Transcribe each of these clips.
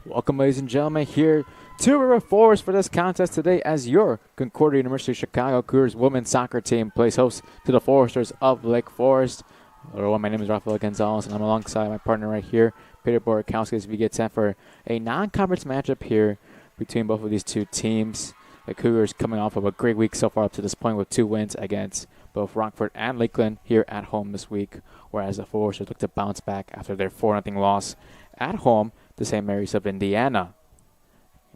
Welcome, ladies and gentlemen, here to River Forest for this contest today as your Concordia University Chicago Cougars women's soccer team plays host to the Foresters of Lake Forest. Hello, my name is Rafael Gonzalez, and I'm alongside my partner right here, Peter Borikowski, as we get set for a non-conference matchup here between both of these two teams. The Cougars coming off of a great week so far up to this point with 2 wins against both Rockford and Lakeland here at home this week, whereas the Foresters look to bounce back after their 4-0 loss at home to St. Mary's of Indiana.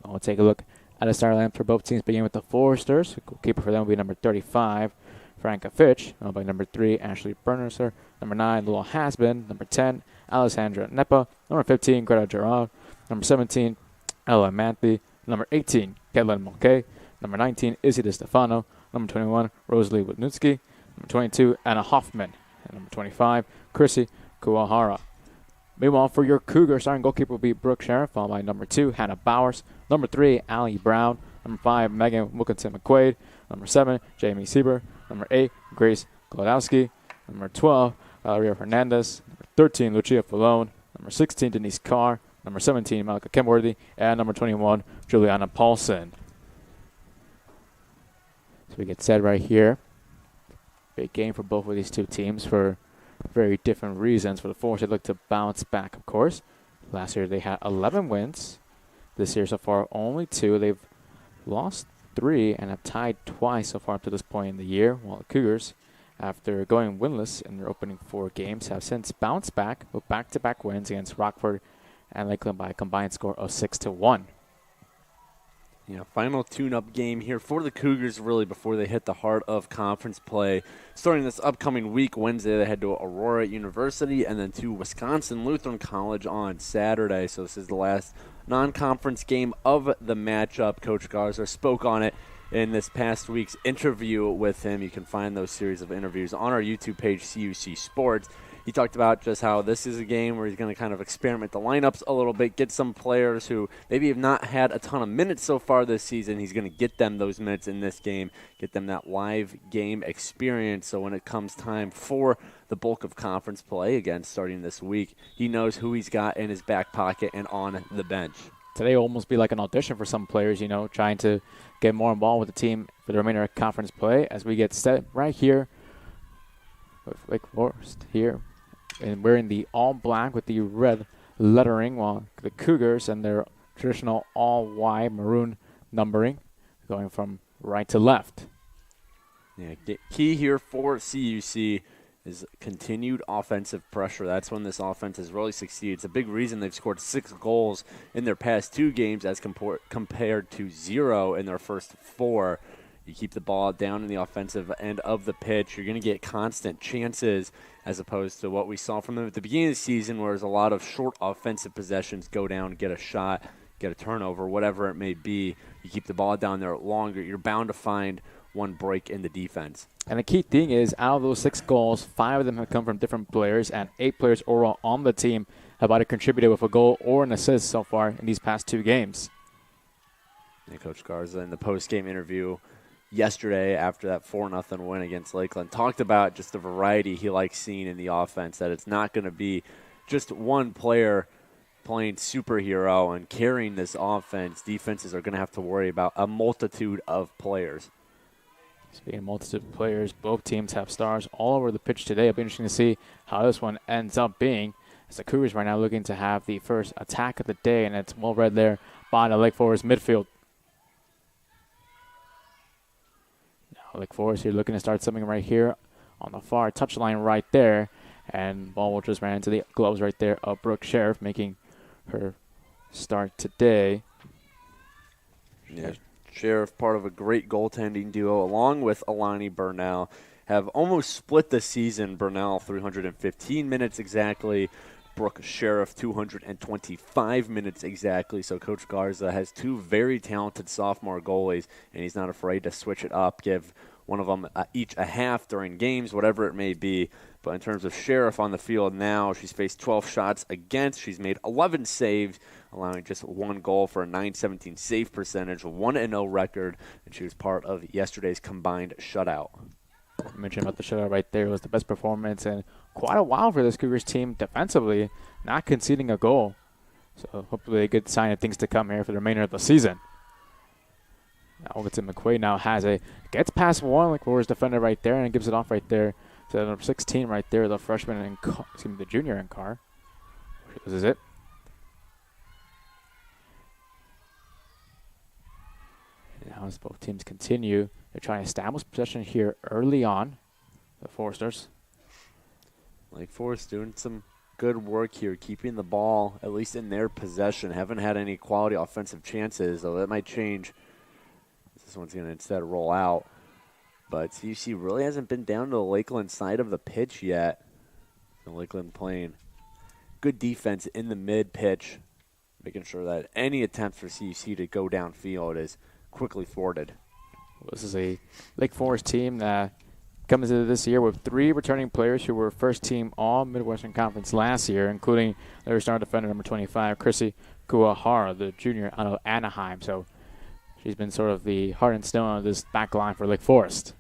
We'll take a look at the star lineup for both teams, beginning with the Foresters. The goalkeeper for them will be number 35, Franca Fitch, by number 3, Ashley Bernerser, number 9, Lula Hasbin, number 10, Alessandra Nepa, number 15, Greta Gerard, number 17, Ella Mantley, number 18, Caitlin Mulcahy, number 19, Izzy DeStefano, number 21, Rosalie Wadnitsky, number 22, Anna Hoffman, and number 25, Chrissy Kuwahara. Meanwhile, for your Cougars, starting goalkeeper will be Brooke Sheriff, followed by number 2, Hannah Bowers, number 3, Allie Brown, number 5, Megan Wilkinson McQuaid, number 7, Jamie Sieber, number 8, Grace Glodowski, number 12, Valeria Hernandez, number 13, Lucia Falone, number 16, Denise Carr, number 17, Malika Kenworthy, and number 21, Juliana Paulson. So we get set right here. Big game for both of these two teams for very different reasons. For the Forest, they look to bounce back, of course. Last year they had 11 wins. This year so far only 2. They've lost 3 and have tied twice so far up to this point in the year, while the Cougars, after going winless in their opening 4 games, have since bounced back with back-to-back wins against Rockford and Lakeland by a combined score of 6-1. Yeah, final tune-up game here for the Cougars really before they hit the heart of conference play. Starting this upcoming week, Wednesday they head to Aurora University and then to Wisconsin Lutheran College on Saturday. So this is the last non-conference game of the matchup. Coach Garza spoke on it in this past week's interview with him. You can find those series of interviews on our YouTube page, CUC Sports. He talked about just how this is a game where he's going to kind of experiment the lineups a little bit, get some players who maybe have not had a ton of minutes so far this season. He's going to get them those minutes in this game, get them that live game experience. So when it comes time for the bulk of conference play, again, starting this week, he knows who he's got in his back pocket and on the bench. Today will almost be like an audition for some players, trying to get more involved with the team for the remainder of conference play as we get set right here with Lake Forest here. And wearing the all black with the red lettering, while the Cougars and their traditional all white maroon numbering going from right to left. Yeah, key here for CUC is continued offensive pressure. That's when this offense has really succeeded. It's a big reason they've scored 6 goals in their past 2 games as compared to 0 in their first 4. You keep the ball down in the offensive end of the pitch, you're going to get constant chances as opposed to what we saw from them at the beginning of the season, where there's a lot of short offensive possessions, go down, get a shot, get a turnover, whatever it may be. You keep the ball down there longer, you're bound to find one break in the defense. And the key thing is, out of those 6 goals, 5 of them have come from different players, and 8 players overall on the team have either contributed with a goal or an assist so far in these past 2 games. And Coach Garza in the post-game interview yesterday after that 4-0 win against Lakeland talked about just the variety he likes seeing in the offense, that it's not going to be just one player playing superhero and carrying this offense. Defenses are going to have to worry about a multitude of players. Speaking of multitude of players, both teams have stars all over the pitch today. It'll be interesting to see how this one ends up being, as the Cougars right now looking to have the first attack of the day, and it's well read there by the Lake Forest midfield. Lake Forest here looking to start something right here on the far touchline right there. And ball will just ran into the gloves right there of Brooke Sheriff, making her start today. Yeah, Sheriff, part of a great goaltending duo, along with Alani Burnell, have almost split the season. Burnell, 315 minutes exactly. Brooke Sheriff, 225 minutes exactly. So Coach Garza has 2 very talented sophomore goalies, and he's not afraid to switch it up, give one of them each a half during games, whatever it may be. But in terms of Sheriff on the field now, she's faced 12 shots against. She's made 11 saves, allowing just 1 goal for a .917 save percentage, 1-0 record, and she was part of yesterday's combined shutout. I mentioned about the shutout right there. It was the best performance in quite a while for this Cougars team defensively, not conceding a goal. So hopefully a good sign of things to come here for the remainder of the season. Now we'll get to McQuaid now gets past one Lake Forest defender right there and gives it off right there to number 16 right there, the freshman and the junior in car. This is it. Now as both teams continue, they're trying to establish possession here early on, the Foresters. Lake Forest doing some good work here, keeping the ball at least in their possession. Haven't had any quality offensive chances, though that might change. This one's going to instead roll out. But CUC really hasn't been down to the Lakeland side of the pitch yet. So Lakeland playing good defense in the mid-pitch, making sure that any attempt for CUC to go downfield is quickly thwarted. Well, this is a Lake Forest team that comes into this year with 3 returning players who were first team all Midwestern Conference last year, including their star defender number 25, Chrissy Kuahara, the junior out of Anaheim. So she's been sort of the heart and stone of this back line for Lake Forest.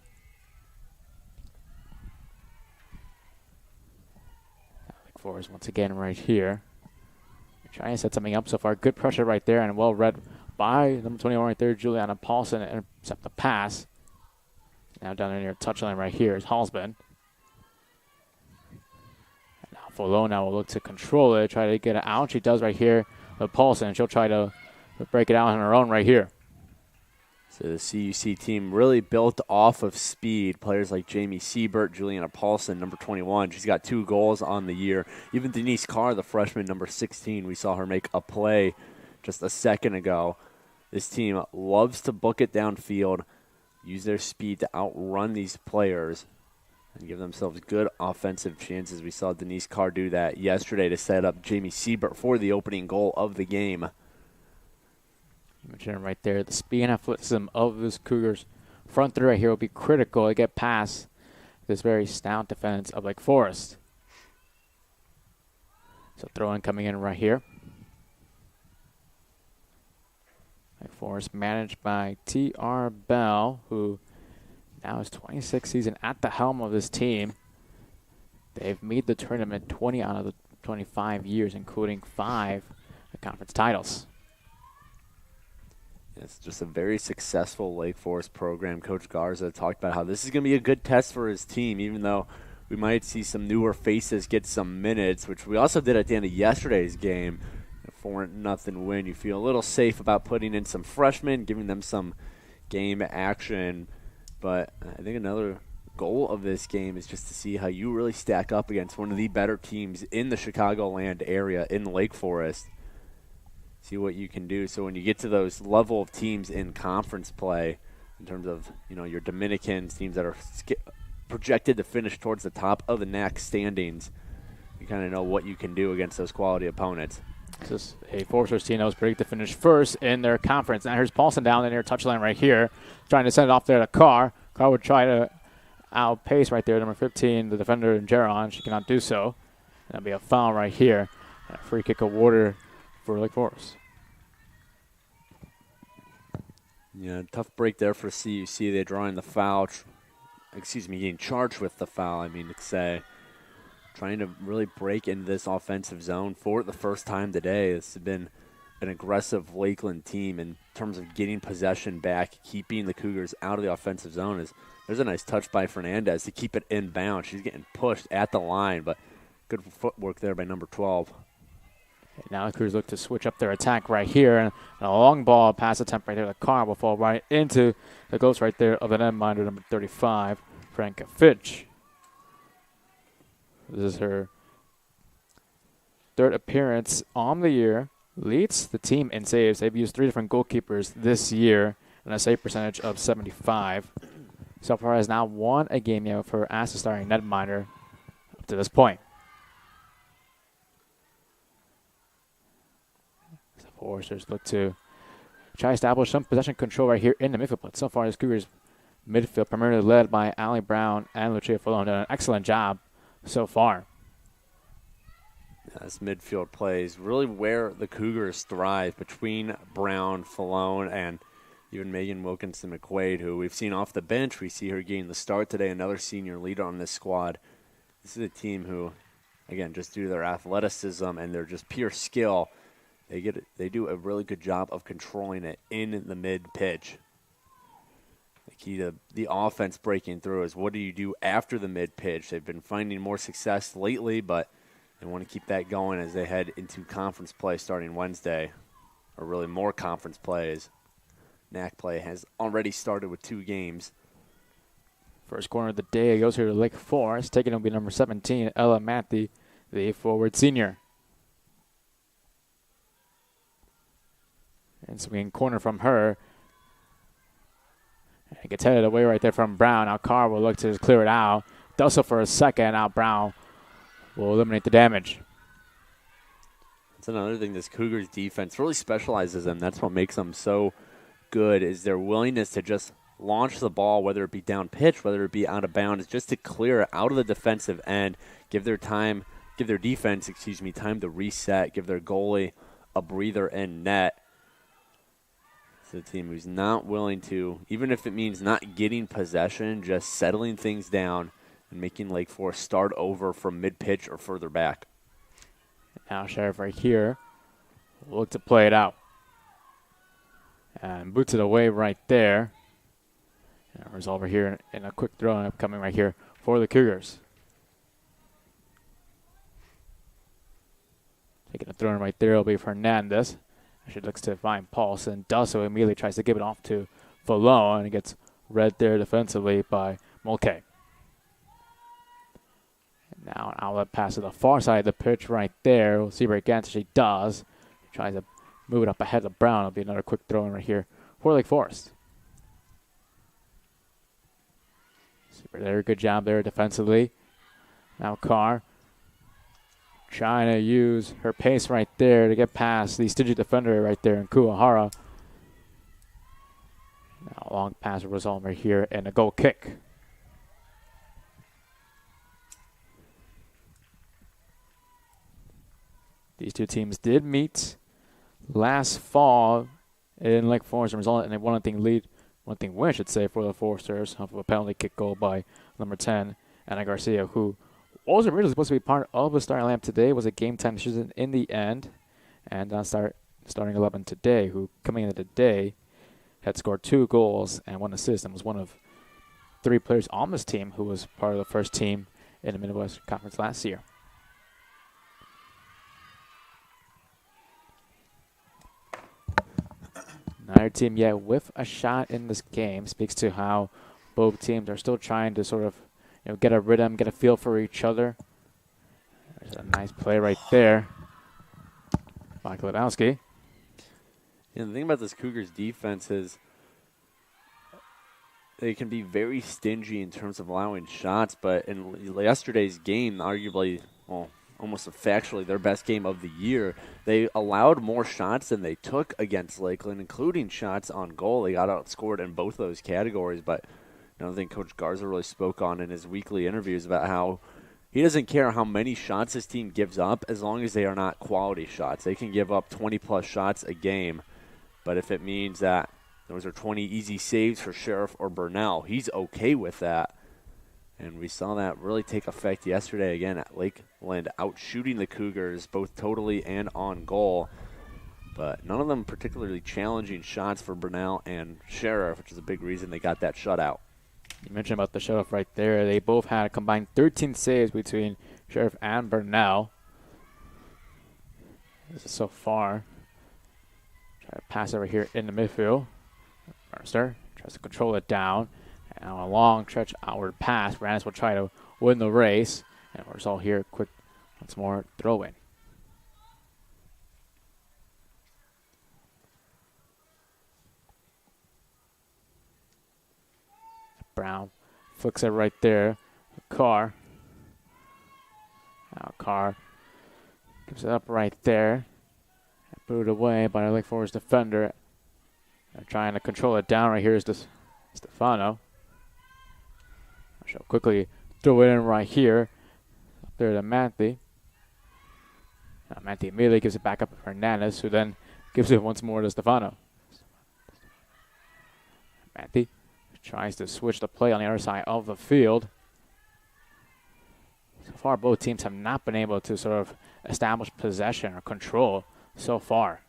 Lake Forest once again right here. Trying to set something up so far. Good pressure right there and well read by number 21 right there, Juliana Paulson, and intercept the pass. Now down there near touchline right here is Hallsman. And now Follow now will look to control it, try to get it out. She does right here with Paulson. She'll try to break it out on her own right here. So the CUC team really built off of speed. Players like Jamie Siebert, Juliana Paulson, number 21. She's got 2 goals on the year. Even Denise Carr, the freshman, number 16. We saw her make a play just a second ago. This team loves to book it downfield, use their speed to outrun these players, and give themselves good offensive chances. We saw Denise Carr do that yesterday to set up Jamie Siebert for the opening goal of the game. You mentioned it right there. The speed and athleticism of this Cougars front three right here will be critical to get past this very stout defense of Lake Forest. So throw-in coming in right here. Lake Forest managed by T.R. Bell, who now is 26th season at the helm of this team. They've made the tournament 20 out of the 25 years, including 5 conference titles. It's just a very successful Lake Forest program. Coach Garza talked about how this is going to be a good test for his team, even though we might see some newer faces get some minutes, which we also did at the end of yesterday's game. 4-0 win. You feel a little safe about putting in some freshmen, giving them some game action. But I think another goal of this game is just to see how you really stack up against one of the better teams in the Chicagoland area in Lake Forest. See what you can do. So when you get to those level of teams in conference play, in terms of your Dominicans, teams that are projected to finish towards the top of the NAC standings, you kind of know what you can do against those quality opponents. This is a Foresters team that was predicted to finish first in their conference. Now here's Paulson down the near touchline right here, trying to send it off there to Carr. Carr would try to outpace right there, number 15, the defender in Jaron. She cannot do so. That'll be a foul right here. A free kick awarded for Lake Forest. Yeah, tough break there for CUC. They're drawing the foul. Getting charged with the foul, I mean to say. Trying to really break into this offensive zone for the first time today. This has been an aggressive Lakeland team in terms of getting possession back, keeping the Cougars out of the offensive zone. There's a nice touch by Fernandez to keep it inbound. She's getting pushed at the line, but good footwork there by number 12. Now the Cougars look to switch up their attack right here. And a long ball pass attempt right there. The car will fall right into the ghost right there of the netminder, number 35, Franca Fitch. This is her 3rd appearance on the year. Leads the team in saves. They've used 3 different goalkeepers this year and a save percentage of 75. So far has now won a game for her as the starting netminder up to this point. The Foresters look to try to establish some possession control right here in the midfield. But so far, this Cougars midfield primarily led by Allie Brown and Lucia Falone done an excellent job so far. This midfield play is really where the Cougars thrive, between Brown, Falone, and even Megan Wilkinson-McQuaid, who we've seen off the bench. We see her getting the start today, another senior leader on this squad. This is a team who, again, just due to their athleticism and their just pure skill, They do a really good job of controlling it in the mid-pitch. The key to the offense breaking through is what do you do after the mid-pitch? They've been finding more success lately, but they want to keep that going as they head into conference play starting Wednesday, or really more conference plays. NAC play has already started with 2 games. First corner of the day goes here to Lake Forest. Taking will be number 17, Ella Matthew, the forward senior. And swinging corner from her. And it gets headed away right there from Brown. Now Carr will look to just clear it out. Does so for a second. Now Brown will eliminate the damage. That's another thing this Cougars defense really specializes in. That's what makes them so good, is their willingness to just launch the ball, whether it be down pitch, whether it be out of bounds, just to clear it out of the defensive end, give their defense, time to reset, give their goalie a breather in net. It's a team who's not willing to, even if it means not getting possession, just settling things down and making Lake Forest start over from mid-pitch or further back. Now Sheriff right here will look to play it out. And boots it away right there. And it's over here in a quick throw upcoming right here for the Cougars. Taking a throw in right there will be Fernandez. She looks to find Paulson. Does so immediately, tries to give it off to Fallow, and it gets read there defensively by Mulcahy. Now an outlet pass to the far side of the pitch right there. We'll see her again. She does. She tries to move it up ahead of Brown. It'll be another quick throw in right here for Lake Forest. Super there. Good job there defensively. Now Carr trying to use her pace right there to get past the stingy defender right there in Kuahara. Now a long pass will result right here and a goal kick. These two teams did meet last fall in Lake Forest and resulted in a 1-0 lead, 1-0 win, I should say, for the Foresters off of a penalty kick goal by number 10, Ana Garcia, who wasn't really supposed to be part of the starting lineup today. Was a game time decision in the end, and starting 11 today, who coming into the day had scored 2 goals and 1 assist and was one of 3 players on this team who was part of the first team in the Midwest Conference last year. Another team yet with a shot in this game. Speaks to how both teams are still trying to sort of get a rhythm, get a feel for each other. There's a nice play right there by Klodowski. The thing about this Cougars defense is they can be very stingy in terms of allowing shots, but in yesterday's game, arguably, almost factually their best game of the year, they allowed more shots than they took against Lakeland, including shots on goal. They got outscored in both those categories, but I think Coach Garza really spoke on in his weekly interviews about how he doesn't care how many shots his team gives up as long as they are not quality shots. They can give up 20-plus shots a game, but if it means that those are 20 easy saves for Sheriff or Burnell, he's okay with that. And we saw that really take effect yesterday again at Lakeland, out-shooting the Cougars both totally and on goal. But none of them particularly challenging shots for Burnell and Sheriff, which is a big reason they got that shutout. You mentioned about the Sheriff right there. They both had a combined 13 saves between Sheriff and Burnell. This is so far. Try to pass over here in the midfield. Mercer tries to control it down. And on a long stretch outward pass, Brandis will try to win the race. And we're all here quick once more throw in. Brown flicks it right there. Carr. Now Carr gives it up right there. Booted away by the Lake Forest defender. They're trying to control it down right here is Stefano. She'll quickly throw it in right here. Up there to Matthew. Now Matthew immediately gives it back up to Hernandez, who then gives it once more to Stefano. Matthew tries to switch the play on the other side of the field. So far, both teams have not been able to sort of establish possession or control so far.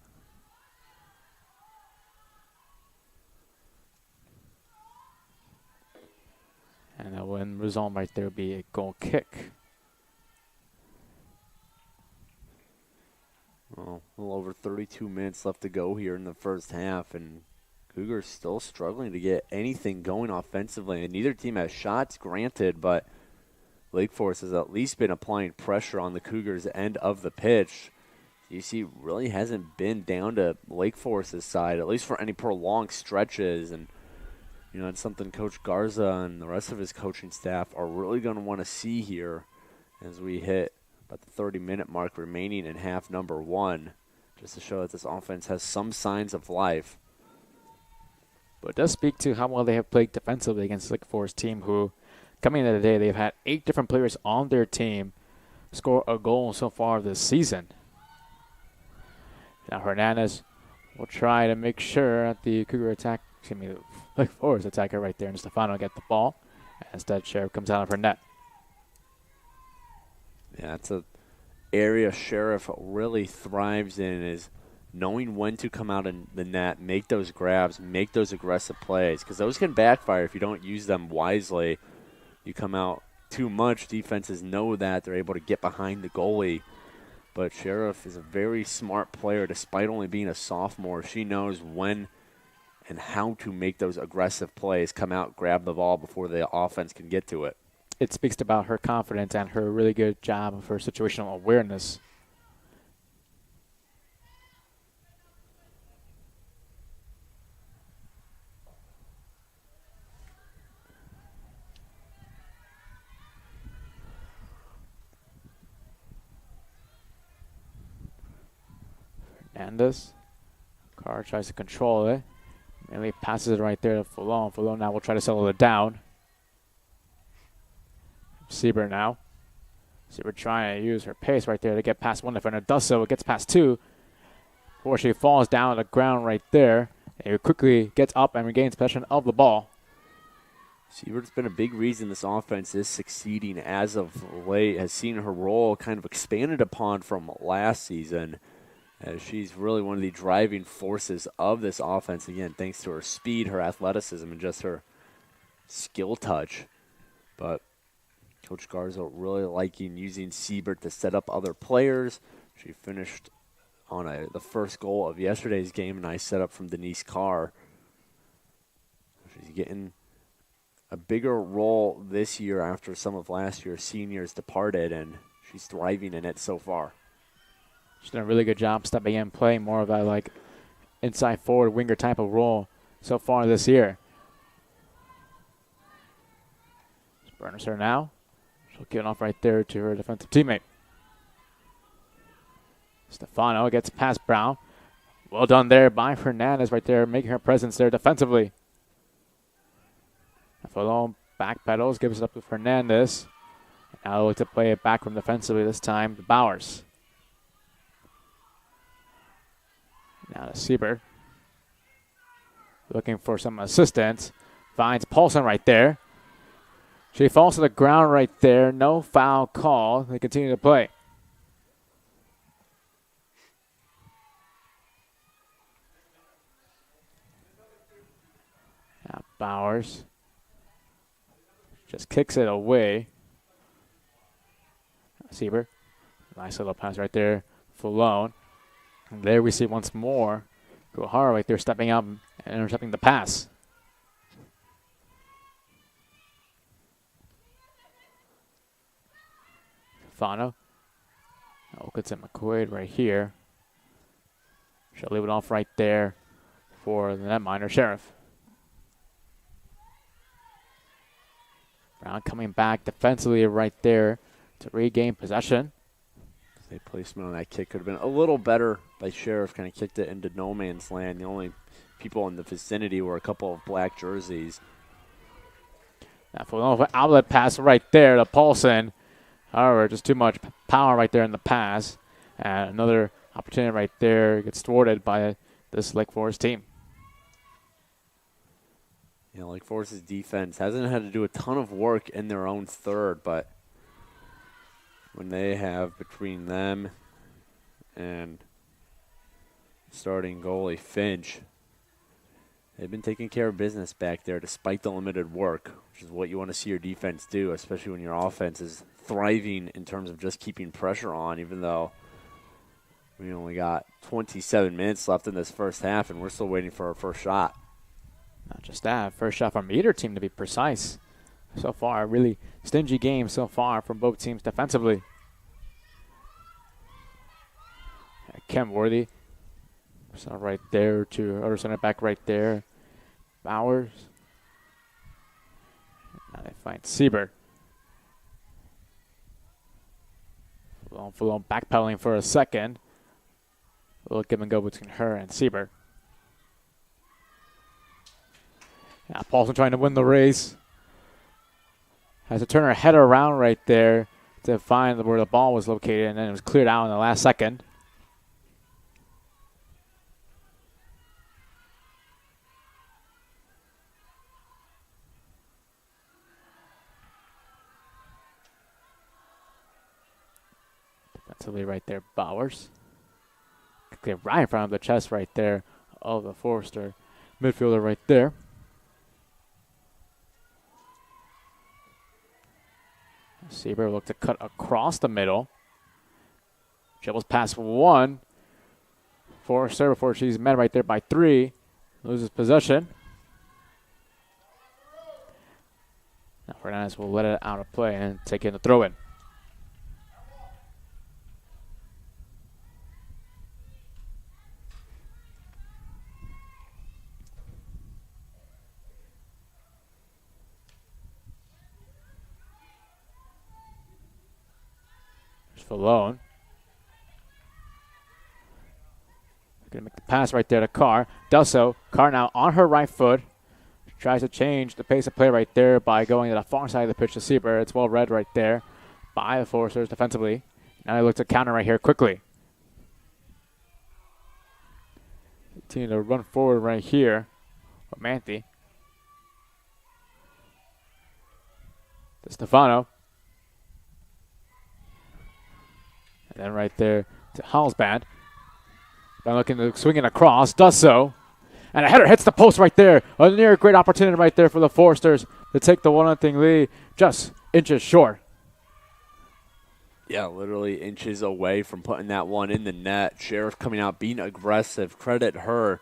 And that will result right there be a goal kick. Well, a little over 32 minutes left to go here in the first half, and Cougars still struggling to get anything going offensively. And neither team has shots, granted, but Lake Forest has at least been applying pressure on the Cougars' end of the pitch. CUC really hasn't been down to Lake Forest's side, at least for any prolonged stretches. And, you know, it's something Coach Garza and the rest of his coaching staff are really going to want to see here as we hit about the 30-minute mark remaining in half number 1, just to show that this offense has some signs of life. But it does speak to how well they have played defensively against Lake Forest team, who, coming into the day, they've had 8 different players on their team score a goal so far this season. Now Hernandez will try to make sure that the Cougar attack, Lake Forest attacker right there, and Stefano get the ball. And instead, Sheriff comes out of her net. Yeah, it's an area Sheriff really thrives in, is knowing when to come out in the net, make those grabs, make those aggressive plays, because those can backfire if you don't use them wisely. You come out too much, defenses know that. They're able to get behind the goalie. But Sheriff is a very smart player. Despite only being a sophomore, she knows when and how to make those aggressive plays, come out, grab the ball before the offense can get to it. It speaks about her confidence and her really good job of her situational awareness. Hernandez. Carr tries to control it. Mainly passes it right there to Fulon. Fulon now will try to settle it down. Sieber now. Sieber trying to use her pace right there to get past one defender. Does so. It gets past 2. Before she falls down on the ground right there. And quickly gets up and regains possession of the ball. Siebert's been a big reason this offense is succeeding as of late. Has seen her role kind of expanded upon from last season, as she's really one of the driving forces of this offense. Again, thanks to her speed, her athleticism, and just her skill touch. But Coach Garza really liking using Siebert to set up other players. She finished on the first goal of yesterday's game, a nice setup from Denise Carr. She's getting a bigger role this year after some of last year's seniors departed, and she's thriving in it so far. She's done a really good job stepping in, playing more of a inside forward winger type of role so far this year. Burners her now. She'll get off right there to her defensive teammate. Stefano gets past Brown. Well done there by Hernandez right there, making her presence there defensively. Fulon backpedals, gives it up to Hernandez. Now look to play it back from defensively this time to Bowers. Now to Sieber. Looking for some assistance. Finds Paulson right there. She falls to the ground right there. No foul call. They continue to play. Now Bowers just kicks it away. Sieber. Nice little pass right there. Fulon. And there we see once more Gohara right there stepping up and intercepting the pass. Fano. Gets at McQuaid right here. She'll leave it off right there for the netminder, Sheriff. Brown coming back defensively right there to regain possession. The placement on that kick could have been a little better by Sheriff. Kind of kicked it into no man's land. The only people in the vicinity were a couple of black jerseys. That full outlet pass right there to Paulson. However, just too much power right there in the pass. And another opportunity right there gets thwarted by this Lake Forest team. You know, Lake Forest's defense hasn't had to do a ton of work in their own third, but when they have between them and starting goalie Finch. They've been taking care of business back there despite the limited work, which is what you want to see your defense do, especially when your offense is thriving in terms of just keeping pressure on, even though we only got 27 minutes left in this first half, and we're still waiting for our first shot. Not just that, first shot from either team to be precise. So far, a really stingy game so far from both teams defensively. Ken Worthy, center right there to other center back right there. Bowers. Now they find Siebert. Full-on backpedaling for a second. A little give and go between her and Siebert. Now Paulson trying to win the race. Has to turn her head around right there to find where the ball was located, and then it was cleared out in the last second. Defensively right there, Bowers. Clear right in front of the chest right there of the Forester midfielder right there. Siebert looked to cut across the middle. Dribbles past one. Forester before she's met right there by 3. Loses possession. Now Fernandez will let it out of play and take in the throw-in. Falone. Gonna make the pass right there to Carr. Does so. Carr now on her right foot. Tries to change the pace of play right there by going to the far side of the pitch to Siebert. It's well read right there by the Foresters defensively. Now they look to counter right here quickly. Continue to run forward right here. Manthe. To Stefano. And then right there to Halsband. Now looking to swing it across, does so. And a header hits the post right there. A near great opportunity right there for the Foresters to take the 1-0 lead, just inches short. Yeah, literally inches away from putting that one in the net. Sheriff coming out, being aggressive. Credit her.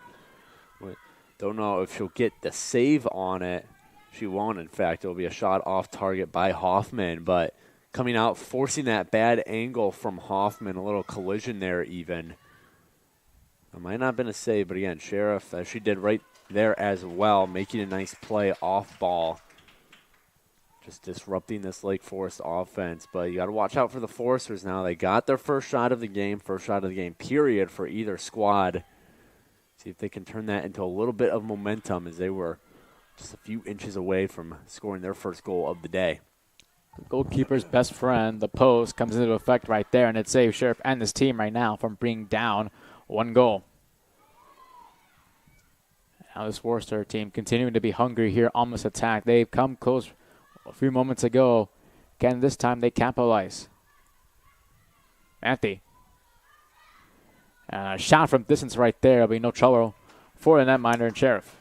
Don't know if she'll get the save on it. She won't, in fact. It'll be a shot off target by Hoffman, but coming out, forcing that bad angle from Hoffman, a little collision there even. It might not have been a save, but again, Sheriff, as she did right there as well, making a nice play off ball. Just disrupting this Lake Forest offense. But you got to watch out for the Foresters now. They got their first shot of the game period for either squad. See if they can turn that into a little bit of momentum, as they were just a few inches away from scoring their first goal of the day. The goalkeeper's best friend, the post, comes into effect right there, and it saves Sheriff and his team right now from being down 1 goal. Now this Worcester team continuing to be hungry here on this attack. They've come close a few moments ago. Again, this time they capitalize. Manthe. Shot from distance right there. There'll be no trouble for the netminder and Sheriff.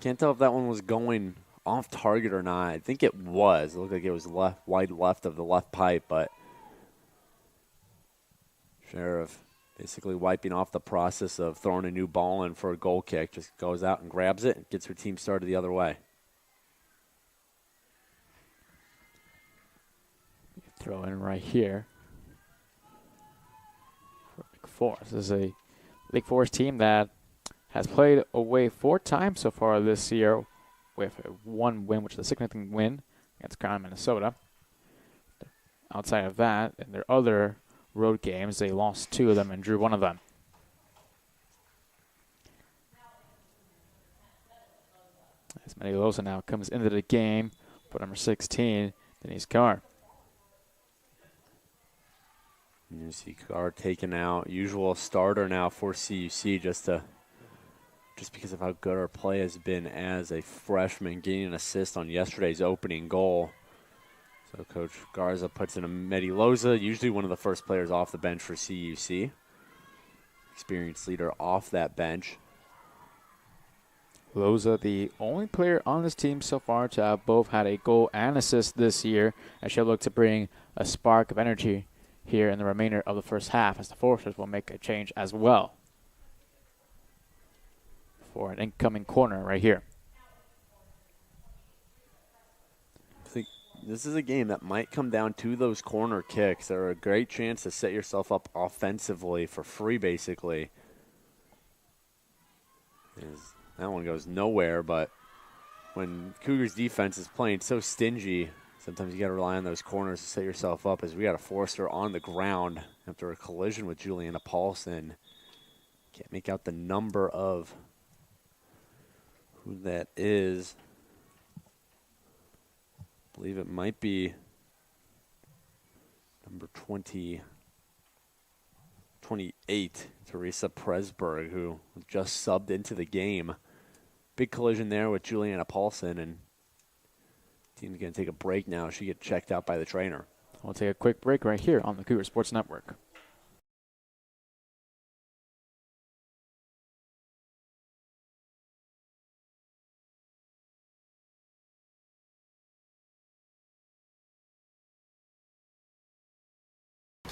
Can't tell if that one was going off target or not. I think it was. It looked like it was wide left of the left pipe, but Sheriff basically wiping off the process of throwing a new ball in for a goal kick. Just goes out and grabs it and gets her team started the other way. Throw in right here. For Lake Forest. This is a Lake Forest team that has played away 4 times so far this year, with 1 win, which is a significant win against Crown, Minnesota. Outside of that, in their other road games, they lost 2 of them and drew 1 of them. As Medilosa now comes into the game for number 16, Denise Carr. You see Carr taken out. Usual starter now for CUC just because of how good our play has been as a freshman, getting an assist on yesterday's opening goal. So Coach Garza puts in a Medilosa, usually one of the first players off the bench for CUC. experienced leader off that bench. Loza, the only player on this team so far to have both had a goal and assist this year, as she'll look to bring a spark of energy here in the remainder of the first half, as the Foresters will make a change as well for an incoming corner right here. I think this is a game that might come down to those corner kicks. They're a great chance to set yourself up offensively for free, basically. That one goes nowhere, but when Cougars defense is playing so stingy, sometimes you got to rely on those corners to set yourself up, as we got a Forrester on the ground after a collision with Juliana Paulson. Can't make out the number of who that is. I believe it might be number 28, Teresa Presberg, who just subbed into the game. Big collision there with Juliana Paulson, and team's going to take a break now. She gets checked out by the trainer. We'll take a quick break right here on the Cougar Sports Network.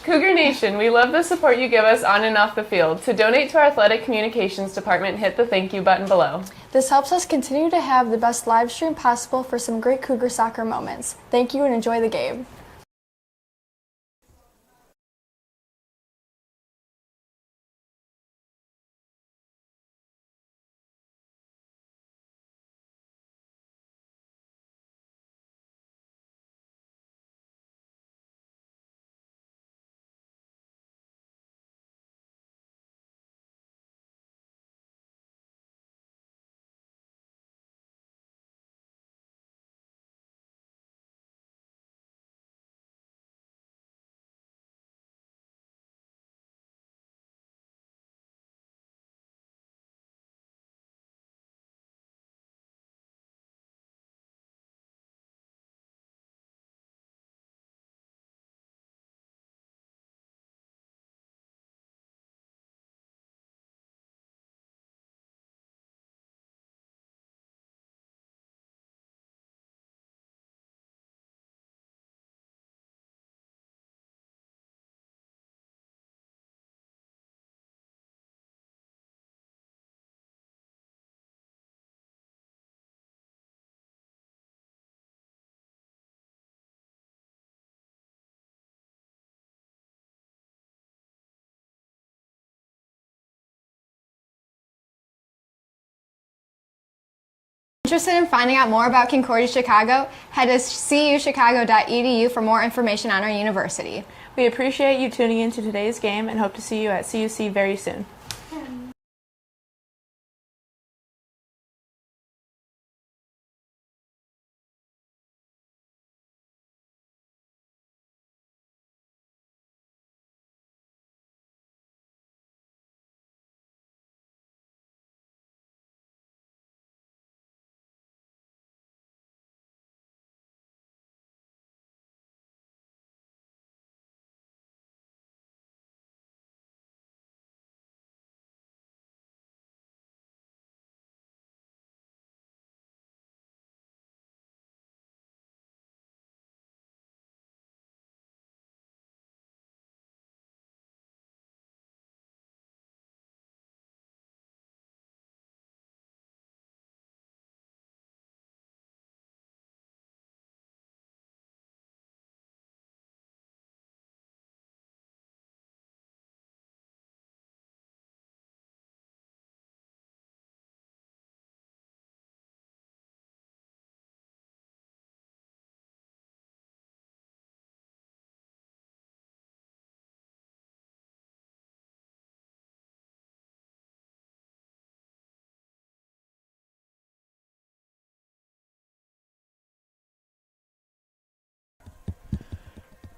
Cougar Nation, we love the support you give us on and off the field. To donate to our athletic communications department, hit the thank you button below. This helps us continue to have the best live stream possible for some great Cougar soccer moments. Thank you and enjoy the game. Interested in finding out more about Concordia Chicago? Head to cuchicago.edu for more information on our university. We appreciate you tuning in to today's game and hope to see you at CUC very soon.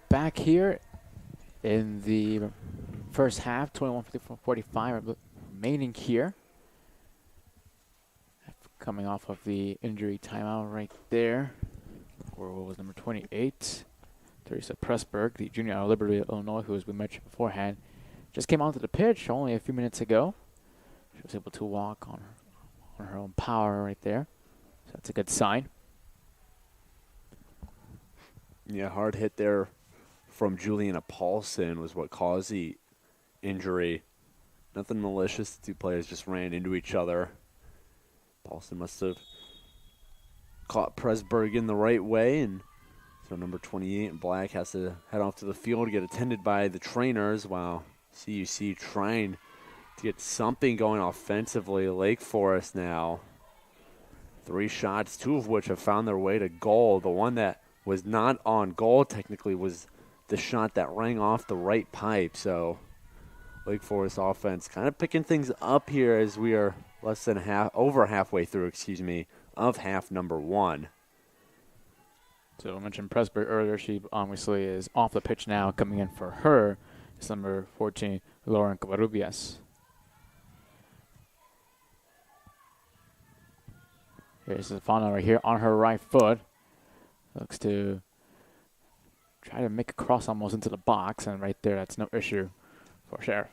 Back here in the first half, 21-45 remaining here. Coming off of the injury timeout right there. Or what was number 28? Teresa Pressberg, the junior out of Liberty, Illinois, who, as we mentioned beforehand, just came onto the pitch only a few minutes ago. She was able to walk on her own power right there. So that's a good sign. Yeah, hard hit there from Juliana Paulson was what caused the injury. Nothing malicious. The two players just ran into each other. Paulson must have caught Presburg in the right way, and so number 28 in black has to head off to the field to get attended by the trainers while CUC trying to get something going offensively. Lake Forest now. 3 shots, 2 of which have found their way to goal. The one that was not on goal technically was the shot that rang off the right pipe. So Lake Forest offense kind of picking things up here as we are over halfway through, of half number 1. So I mentioned Presburg earlier. She obviously is off the pitch now. Coming in for her is number 14, Lauren Covarrubias. Here's Stefano right here on her right foot. Looks to try to make a cross almost into the box, and right there, that's no issue for Sheriff.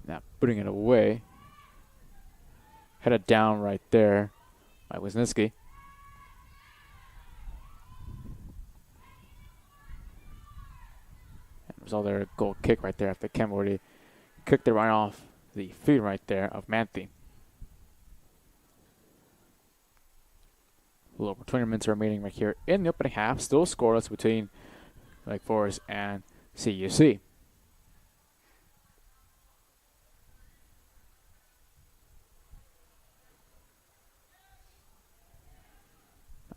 Now putting it away. Headed down right there by Wisniewski. And there's all their goal kick right there after Kem already kicked it right off the feet right there of Manthe. A little over 20 minutes remaining right here in the opening half. Still scoreless between Lake Forest and CUC.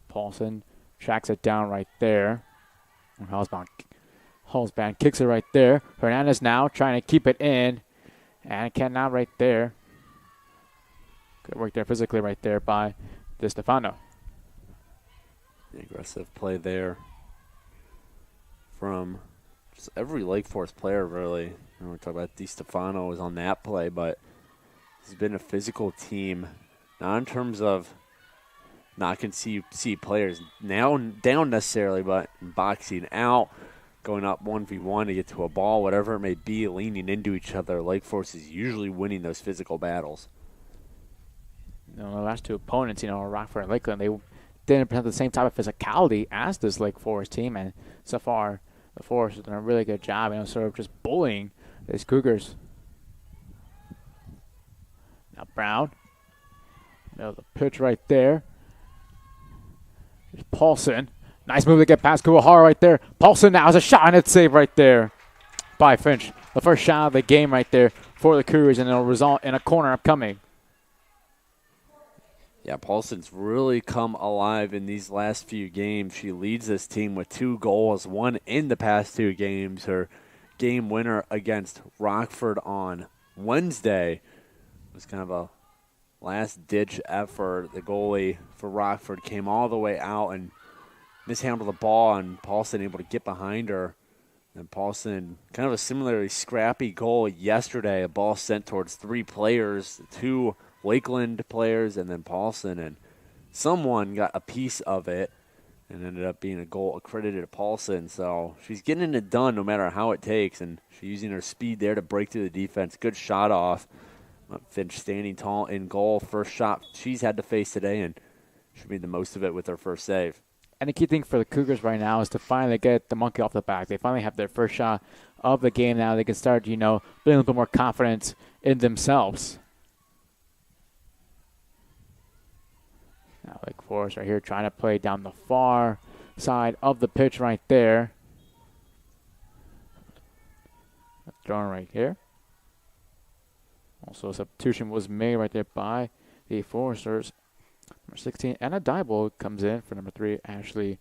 Paulson tracks it down right there. Halsband kicks it right there. Hernandez now trying to keep it in. And cannot right there. Good work there physically right there by Di Stefano. The aggressive play there from just every Lake Forest player, really. We're talking about Di Stefano was on that play, but he's been a physical team. Not in terms of knocking CUC players down necessarily, but boxing out, going up 1v1 to get to a ball, whatever it may be, leaning into each other. Lake Forest is usually winning those physical battles. The last 2 opponents, Rockford and Lakeland, they didn't present the same type of physicality as this Lake Forest team, and so far the Forest has done a really good job, sort of just bullying these Cougars. Now Brown, middle of the pitch right there. Here's Paulson. Nice move to get past Kuwahara right there. Paulson now has a shot, and it's saved right there by Finch. The first shot of the game right there for the Cougars, and it'll result in a corner upcoming. Yeah, Paulson's really come alive in these last few games. She leads this team with 2 goals, 1 in the past 2 games. Her game winner against Rockford on Wednesday was kind of a last-ditch effort. The goalie for Rockford came all the way out and mishandled the ball, and Paulson able to get behind her. And Paulson, kind of a similarly scrappy goal yesterday, a ball sent towards 3 players, 2 Lakeland players, and then Paulson, and someone got a piece of it and ended up being a goal accredited to Paulson. So she's getting it done no matter how it takes, and she's using her speed there to break through the defense. Good shot off. Finch standing tall in goal. First shot she's had to face today, and she made the most of it with her first save. And the key thing for the Cougars right now is to finally get the monkey off the back. They finally have their first shot of the game now. They can start, building a little bit more confidence in themselves. Now Lake Forest right here trying to play down the far side of the pitch right there. Throwing right here. Also a substitution was made right there by the Foresters. Number 16, Anna Dybel comes in for number 3, Ashley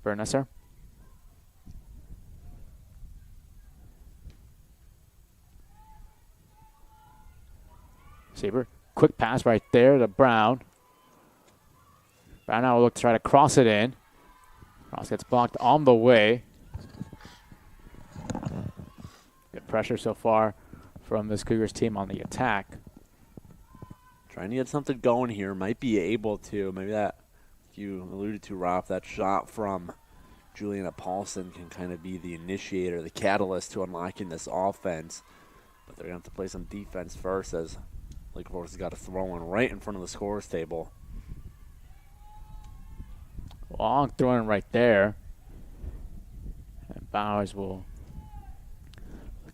Bernesser. Saber, quick pass right there to Brown. Brown now will look to try to cross it in. Cross gets blocked on the way. Good pressure so far from this Cougars team on the attack. Trying to get something going here. Might be able to. Maybe that you alluded to, Rob, that shot from Juliana Paulson can kind of be the initiator, the catalyst to unlocking this offense. But they're going to have to play some defense first, as Lake Forest has got to throw one right in front of the scorer's table. Long throwing right there. And Bowers will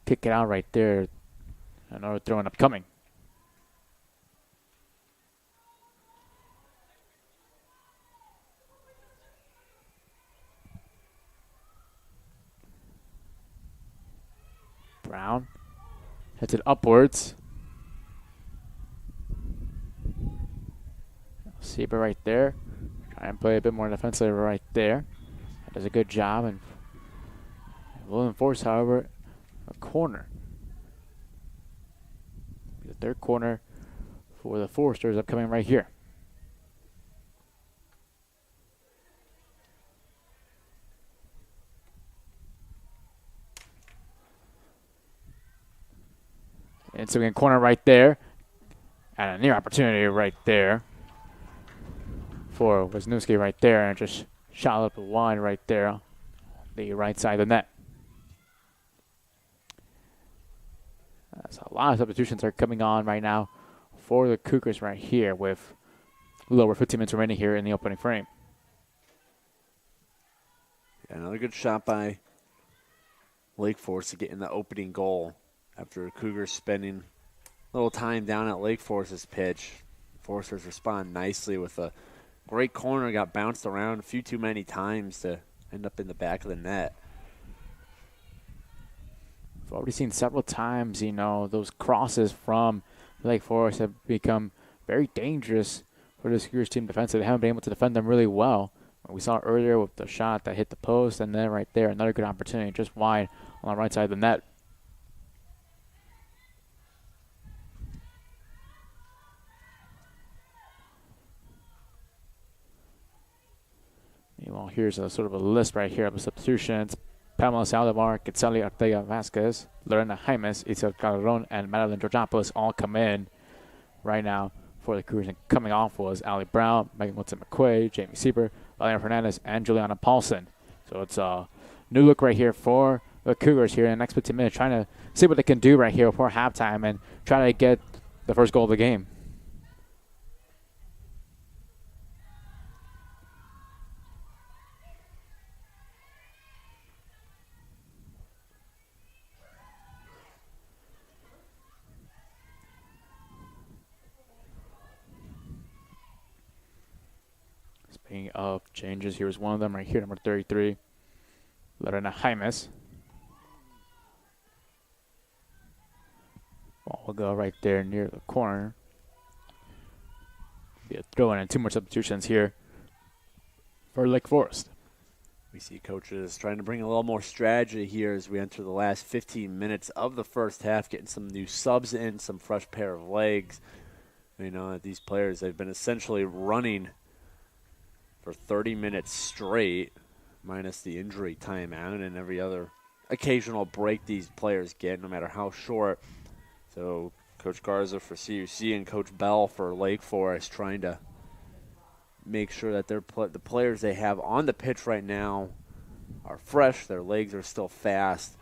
kick it out right there. Another throwing upcoming. Brown hits it upwards. Sieber right there. Try and play a bit more defensive right there. That does a good job and will enforce, however, a corner. The third corner for the Foresters upcoming right here. And so we can corner right there. And a near opportunity right there for Wisniewski right there. And just shot up the wide right there on the right side of the net. So a lot of substitutions are coming on right now for the Cougars right here with a little over 15 minutes remaining here in the opening frame. Yeah, another good shot by Lake Forest to get in the opening goal after Cougars spending a little time down at Lake Forest's pitch. Foresters respond nicely with a great corner, got bounced around a few too many times to end up in the back of the net. We've already seen several times, those crosses from Lake Forest have become very dangerous for this Cougars team defensively. They haven't been able to defend them really well. We saw earlier with the shot that hit the post, and then right there, another good opportunity just wide on the right side of the net. Meanwhile, here's a sort of a list right here of the substitutions. Pamela Saldivar, Quetzali Ortega Vasquez, Lorena Jaimes, Isabel Calderon, and Madeline Georgopoulos all come in right now for the Cougars. And coming off was Allie Brown, Megan Woodson-McQuaid, Jamie Sieber, Valeria Fernandez, and Juliana Paulson. So it's a new look right here for the Cougars here in the next 15 minutes, trying to see what they can do right here before halftime and try to get the first goal of the game. Speaking of changes, here's one of them right here, number 33, Lorena Jaimes. Ball will go right there near the corner. Be a throw in and two more substitutions here for Lake Forest. We see coaches trying to bring a little more strategy here as we enter the last 15 minutes of the first half, getting some new subs in, some fresh pair of legs. These players, they've been essentially running for 30 minutes straight, minus the injury timeout and every other occasional break these players get, no matter how short. So Coach Garza for CUC and Coach Bell for Lake Forest trying to make sure that the players they have on the pitch right now are fresh, their legs are still fast,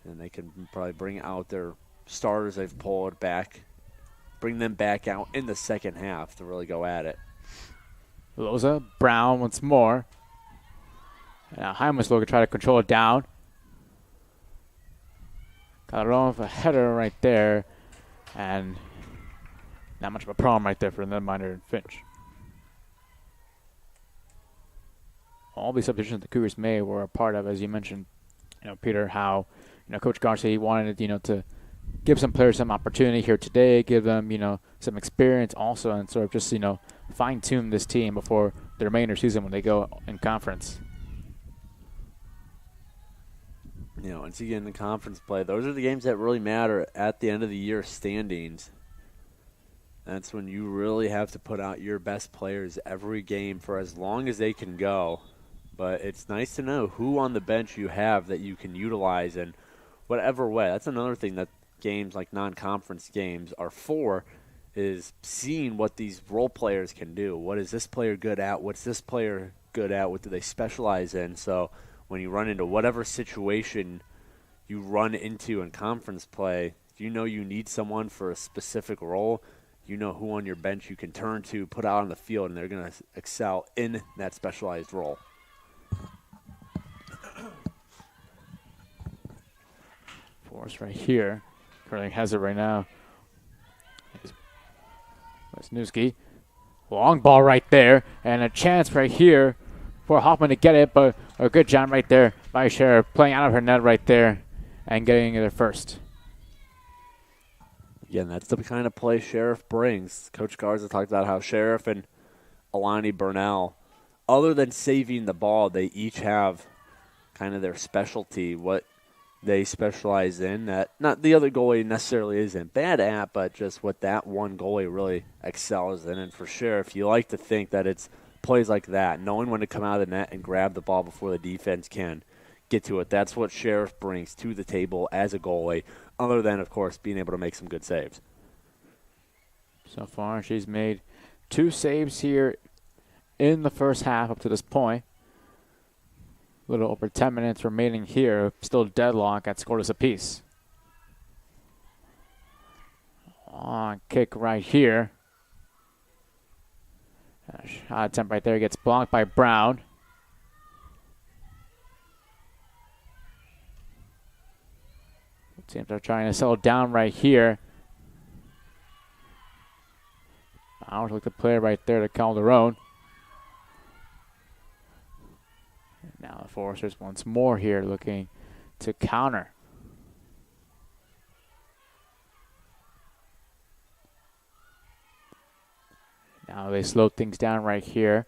and they can probably bring out their starters they've pulled back, bring them back out in the second half to really go at it. Loza, Brown once more. Now Jaimes will try to control it down. Calderon with a header right there. And not much of a problem right there for Netminder and Finch. All these substitutions the Cougars made were a part of, as you mentioned, Peter, how Coach Garcia, he wanted to give some players some opportunity here today, give them some experience also, and sort of just fine-tune this team before the remainder season when they go in conference. Once you get into conference play, those are the games that really matter at the end of the year standings. That's when you really have to put out your best players every game for as long as they can go. But it's nice to know who on the bench you have that you can utilize in whatever way. That's another thing that games like non-conference games are for, is seeing what these role players can do. What is this player good at? What's this player good at? What do they specialize in? So when you run into whatever situation you run into in conference play, if you know you need someone for a specific role, you know who on your bench you can turn to, put out on the field, and they're going to excel in that specialized role. Forrest right here. Curling has it right now. Wisniewski. Long ball right there, and a chance right here for Hoffman to get it, but a good job right there by Sheriff, playing out of her net right there and getting it first. Again, that's the kind of play Sheriff brings. Coach Garza talked about how Sheriff and Alani Burnell, other than saving the ball, they each have kind of their specialty, what they specialize in, that not the other goalie necessarily isn't bad at, but just what that one goalie really excels in. And for Sheriff, you like to think that it's plays like that, knowing when to come out of the net and grab the ball before the defense can get to it. That's what Sheriff brings to the table as a goalie, other than, of course, being able to make some good saves. So far, she's made 2 saves here in the first half up to this point. A little over 10 minutes remaining here. Still deadlock at scoreless apiece. On kick right here. A shot attempt right there gets blocked by Brown. Teams are trying to settle down right here. Bowers look to play right there to Calderon. And now the Foresters once more here looking to counter. Now they slow things down right here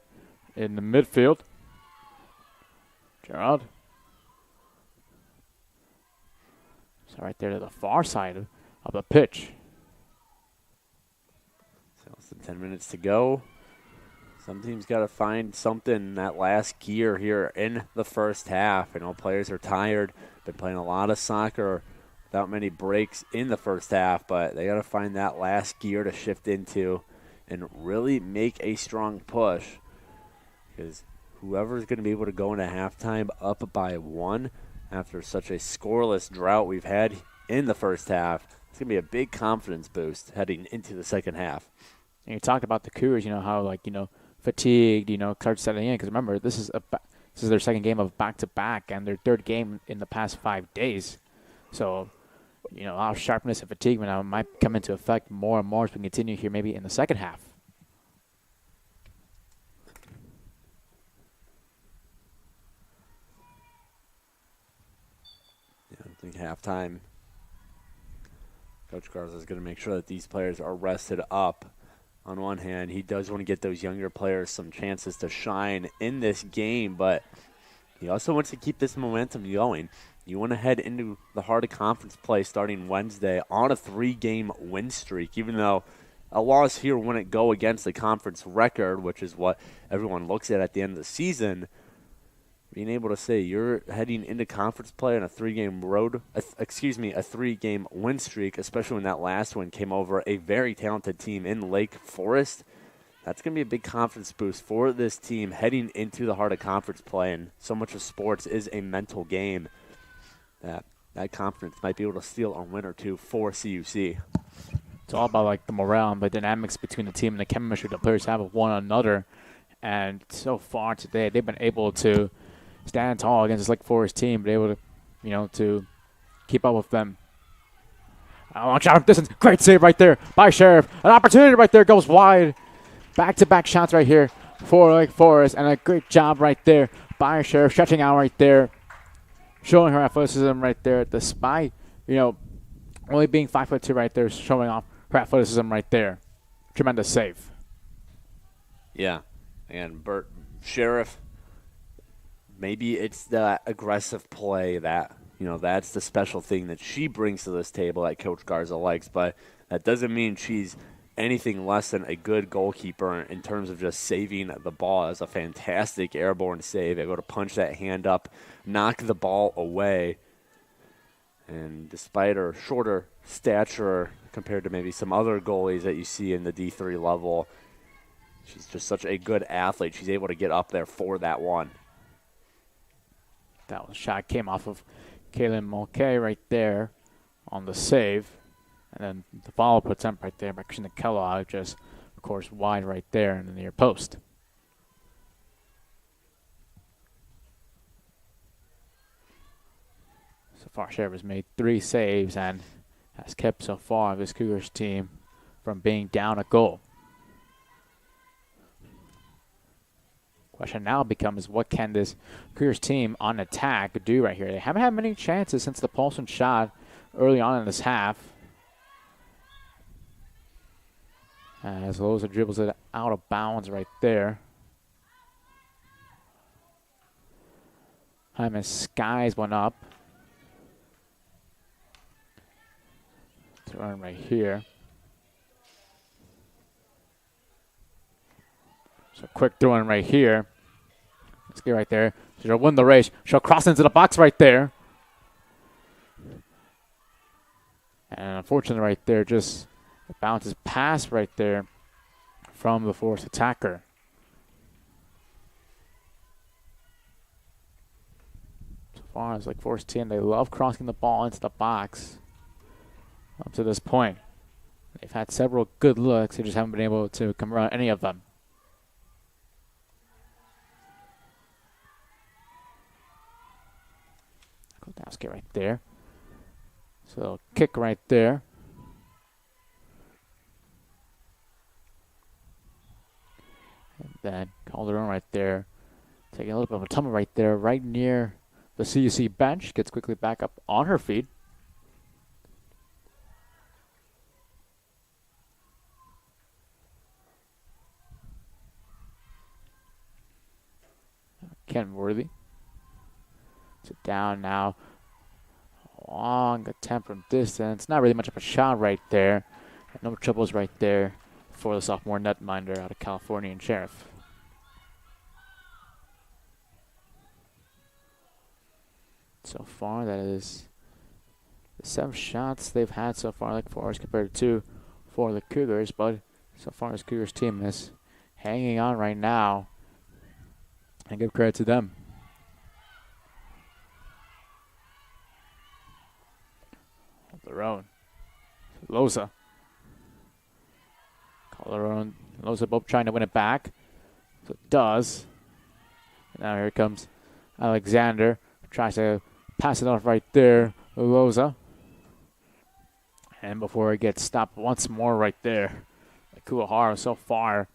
in the midfield. Gerald. So right there to the far side of the pitch. So less than 10 minutes to go. Some teams got to find something in that last gear here in the first half. I know players are tired, been playing a lot of soccer without many breaks in the first half, but they got to find that last gear to shift into and really make a strong push, because whoever's going to be able to go into halftime up by 1 after such a scoreless drought we've had in the first half, it's going to be a big confidence boost heading into the second half. And you talked about the Cougars, how, fatigued, start setting in. Because remember, this is their second game of back-to-back and their third game in the past 5 days. So, a lot of sharpness and fatigue now might come into effect more and more as we continue here maybe in the second half. I think halftime, Coach Garza is going to make sure that these players are rested up. On one hand, he does want to get those younger players some chances to shine in this game, but he also wants to keep this momentum going. You want to head into the heart of conference play starting Wednesday on a 3-game win streak, even though a loss here wouldn't go against the conference record, which is what everyone looks at the end of the season. Being able to say you're heading into conference play on a 3-game a 3-game win streak, especially when that last one came over a very talented team in Lake Forest, that's going to be a big confidence boost for this team heading into the heart of conference play. And so much of sports is a mental game that confidence might be able to steal a win or two for CUC. It's all about the morale and the dynamics between the team and the chemistry the players have with one another. And so far today, they've been able to stand tall against this Lake Forest team, but able to, to keep up with them. Long shot from distance. Great save right there by Sheriff. An opportunity right there goes wide. Back-to-back shots right here for Lake Forest, and a great job right there by Sheriff, stretching out right there, showing her athleticism right there, despite, only being 5'2" right there, showing off her athleticism right there. Tremendous save. Yeah, and Sheriff, maybe it's the aggressive play that, that's the special thing that she brings to this table that Coach Garza likes, but that doesn't mean she's anything less than a good goalkeeper in terms of just saving the ball. It's a fantastic airborne save, able to punch that hand up, knock the ball away. And despite her shorter stature, compared to maybe some other goalies that you see in the D3 level. She's just such a good athlete. She's able to get up there for that one. That one shot came off of Kaylin Mulcahy right there on the save. And then the follow-up attempt right there by Christina Kellogg, just, of course, wide right there in the near post. So far, Sheriff has made 3 saves and has kept so far this Cougars team from being down a goal. Question now becomes, what can this Cougars team on attack do right here? They haven't had many chances since the Paulson shot early on in this half. As Loza dribbles it out of bounds right there. Hyman skies one up. Throw in right here. So quick throw in right here. Let's get right there. She'll win the race. She'll cross into the box right there. And unfortunately right there, just it bounces past right there from the Forest attacker. So far as like Forest team, they love crossing the ball into the box up to this point. They've had several good looks. They just haven't been able to convert any of them. Kodowski right there. So kick right there. And then Calderon right there. Taking a little bit of a tumble right there, right near the CUC bench. Gets quickly back up on her feet. Ken Worthy. So down now. Long attempt from distance. Not really much of a shot right there. No troubles right there for the sophomore netminder out of California and Sheriff. So far, that is the 7 shots they've had so far, like Forest compared to 2 for the Cougars. But so far, this Cougars team is hanging on right now. And give credit to them. Their own. Loza. Calderon and Loza both trying to win it back. So it does. And now here comes Alexander. Tries to pass it off right there. Loza. And before it gets stopped once more right there. Kuahara so far.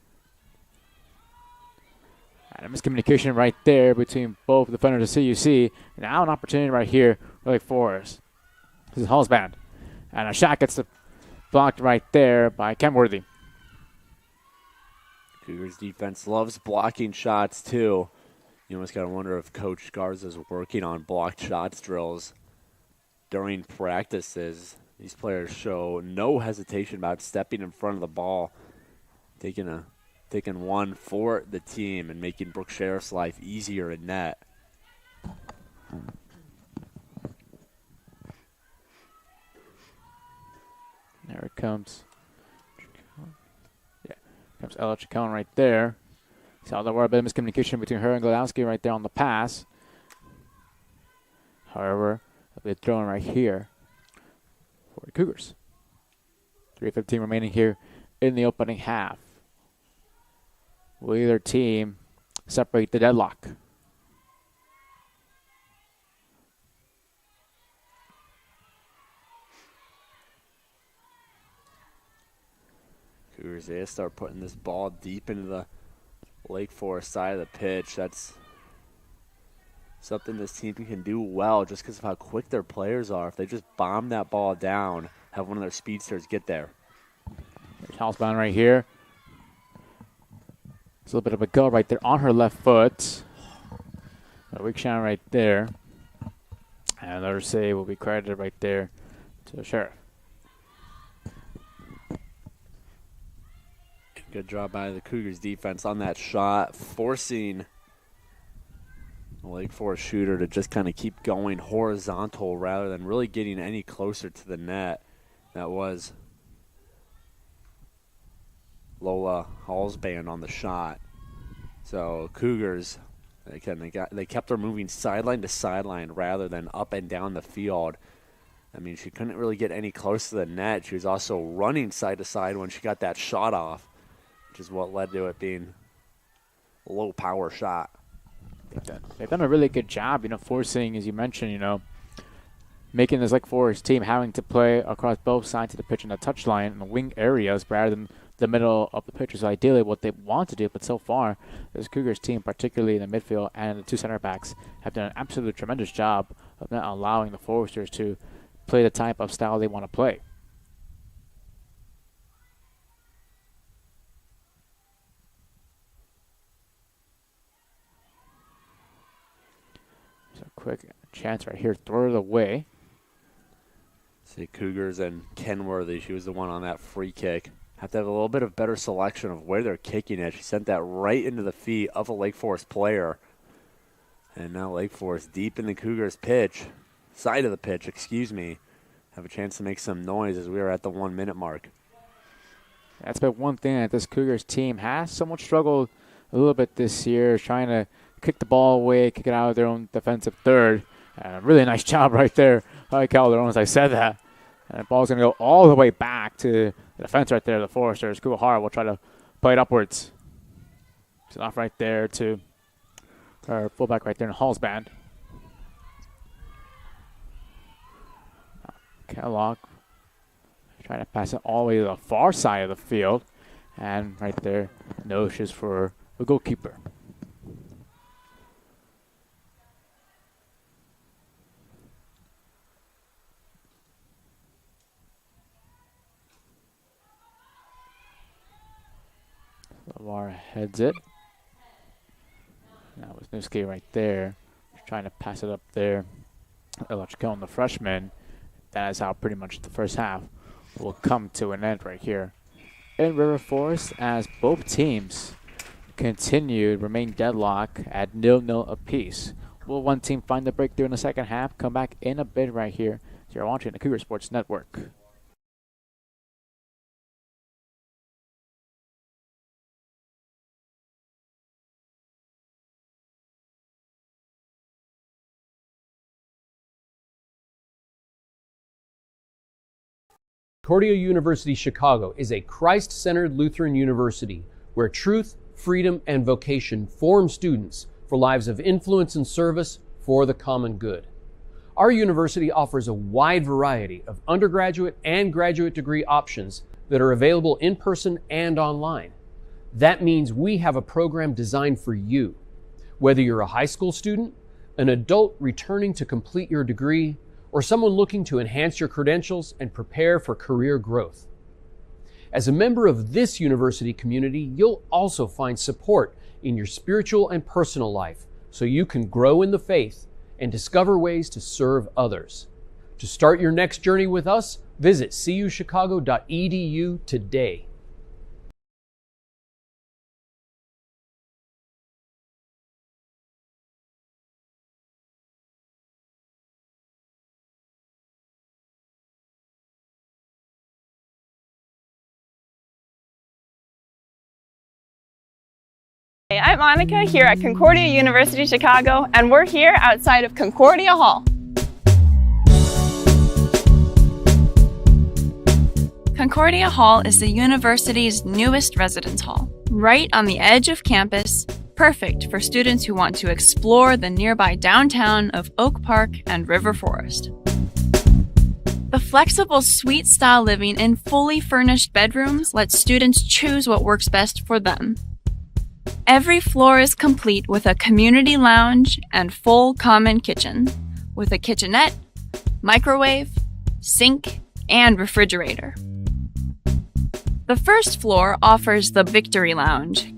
And a miscommunication right there between both defenders of CUC. Now an opportunity right here for Lake Forest. This is Hallsband. And a shot gets blocked right there by Kenworthy. Cougars defense loves blocking shots too. You almost got to wonder if Coach Garza is working on blocked shots drills during practices. These players show no hesitation about stepping in front of the ball, taking one for the team and making Brooke Sheriff's life easier in net. There it comes. Yeah, comes Ella Chacon right there. Saw there were a bit of miscommunication between her and Gladowski right there on the pass. However, a bit thrown right here for the Cougars. 3:15 remaining here in the opening half. Will either team separate the deadlock? Cougars, they start putting this ball deep into the Lake Forest side of the pitch. That's something this team can do well just because of how quick their players are. If they just bomb that ball down, have one of their speedsters get there. There's Housebound right here. It's a little bit of a go right there on her left foot. A weak shot right there. And another save will be credited right there to the Sheriff. Good job by the Cougars defense on that shot, forcing the Lake Forest shooter to just kind of keep going horizontal rather than really getting any closer to the net. That was Lola Hall's band on the shot. So Cougars, they kept her moving sideline to sideline rather than up and down the field. I mean, she couldn't really get any close to the net. She was also running side to side when she got that shot off, which is what led to it being a low power shot. They've done a really good job, forcing, as you mentioned, making this Lake Forest team having to play across both sides of the pitch in the touchline and the wing areas rather than the middle of the pitch is ideally what they want to do. But so far, this Cougars team, particularly in the midfield and the two center backs, have done an absolutely tremendous job of not allowing the Foresters to play the type of style they want to play. So quick chance right here, throw it away. See Cougars and Kenworthy, she was the one on that free kick. Have to have a little bit of better selection of where they're kicking it. She sent that right into the feet of a Lake Forest player. And now Lake Forest deep in the Cougars pitch, side of the pitch, excuse me, have a chance to make some noise as we are at the 1 minute mark. That's been one thing that this Cougars team has somewhat struggled a little bit this year, trying to kick the ball away, kick it out of their own defensive third. Really nice job right there by Calderon as I said that. And the ball's going to go all the way back to the defense right there, the Foresters. Kuwahara will try to play it upwards. It's off right there to our fullback right there in Hall's band. Kellogg trying to pass it all the way to the far side of the field. And right there, no issues for the goalkeeper. Lavar heads it. Now with Wisniewski right there, trying to pass it up there. Elachko, the freshman. That is how pretty much the first half will come to an end right here in River Forest as both teams remain deadlock at 0-0 apiece. Will one team find the breakthrough in the second half? Come back in a bit right here. So you're watching the Cougar Sports Network. Concordia University Chicago is a Christ-centered Lutheran university where truth, freedom, and vocation form students for lives of influence and service for the common good. Our university offers a wide variety of undergraduate and graduate degree options that are available in person and online. That means we have a program designed for you. Whether you're a high school student, an adult returning to complete your degree, or someone looking to enhance your credentials and prepare for career growth. As a member of this university community, you'll also find support in your spiritual and personal life so you can grow in the faith and discover ways to serve others. To start your next journey with us, visit cuchicago.edu today. Hey, I'm Monica here at Concordia University Chicago, and we're here outside of Concordia Hall. Concordia Hall is the university's newest residence hall, right on the edge of campus, perfect for students who want to explore the nearby downtown of Oak Park and River Forest. The flexible suite-style living in fully furnished bedrooms lets students choose what works best for them. Every floor is complete with a community lounge and full common kitchen, with a kitchenette, microwave, sink, and refrigerator. The first floor offers the Victory Lounge,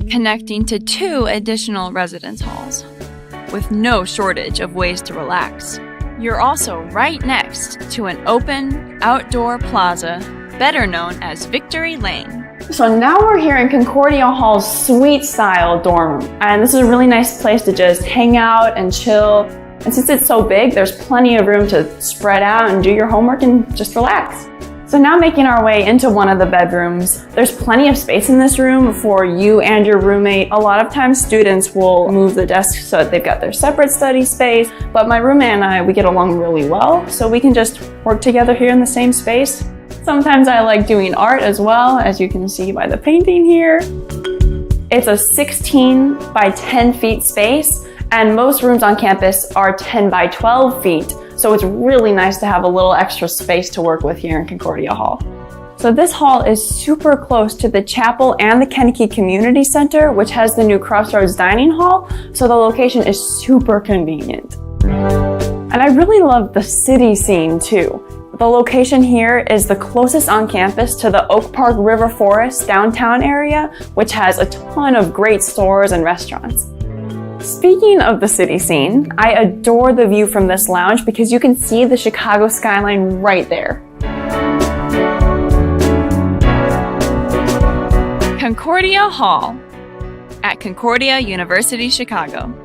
connecting to 2 additional residence halls, with no shortage of ways to relax. You're also right next to an open, outdoor plaza, better known as Victory Lane. So now we're here in Concordia Hall's suite style dorm room, and this is a really nice place to just hang out and chill. And since it's so big, there's plenty of room to spread out and do your homework and just relax. So now making our way into one of the bedrooms, there's plenty of space in this room for you and your roommate. A lot of times students will move the desks so that they've got their separate study space, but my roommate and I, we get along really well, so we can just work together here in the same space. Sometimes I like doing art as well, as you can see by the painting here. It's a 16 by 10 feet space, and most rooms on campus are 10 by 12 feet. So it's really nice to have a little extra space to work with here in Concordia Hall. So this hall is super close to the chapel and the Kennedy Community Center, which has the new Crossroads Dining Hall. So the location is super convenient. And I really love the city scene too. The location here is the closest on campus to the Oak Park River Forest downtown area, which has a ton of great stores and restaurants. Speaking of the city scene, I adore the view from this lounge because you can see the Chicago skyline right there. Concordia Hall at Concordia University, Chicago.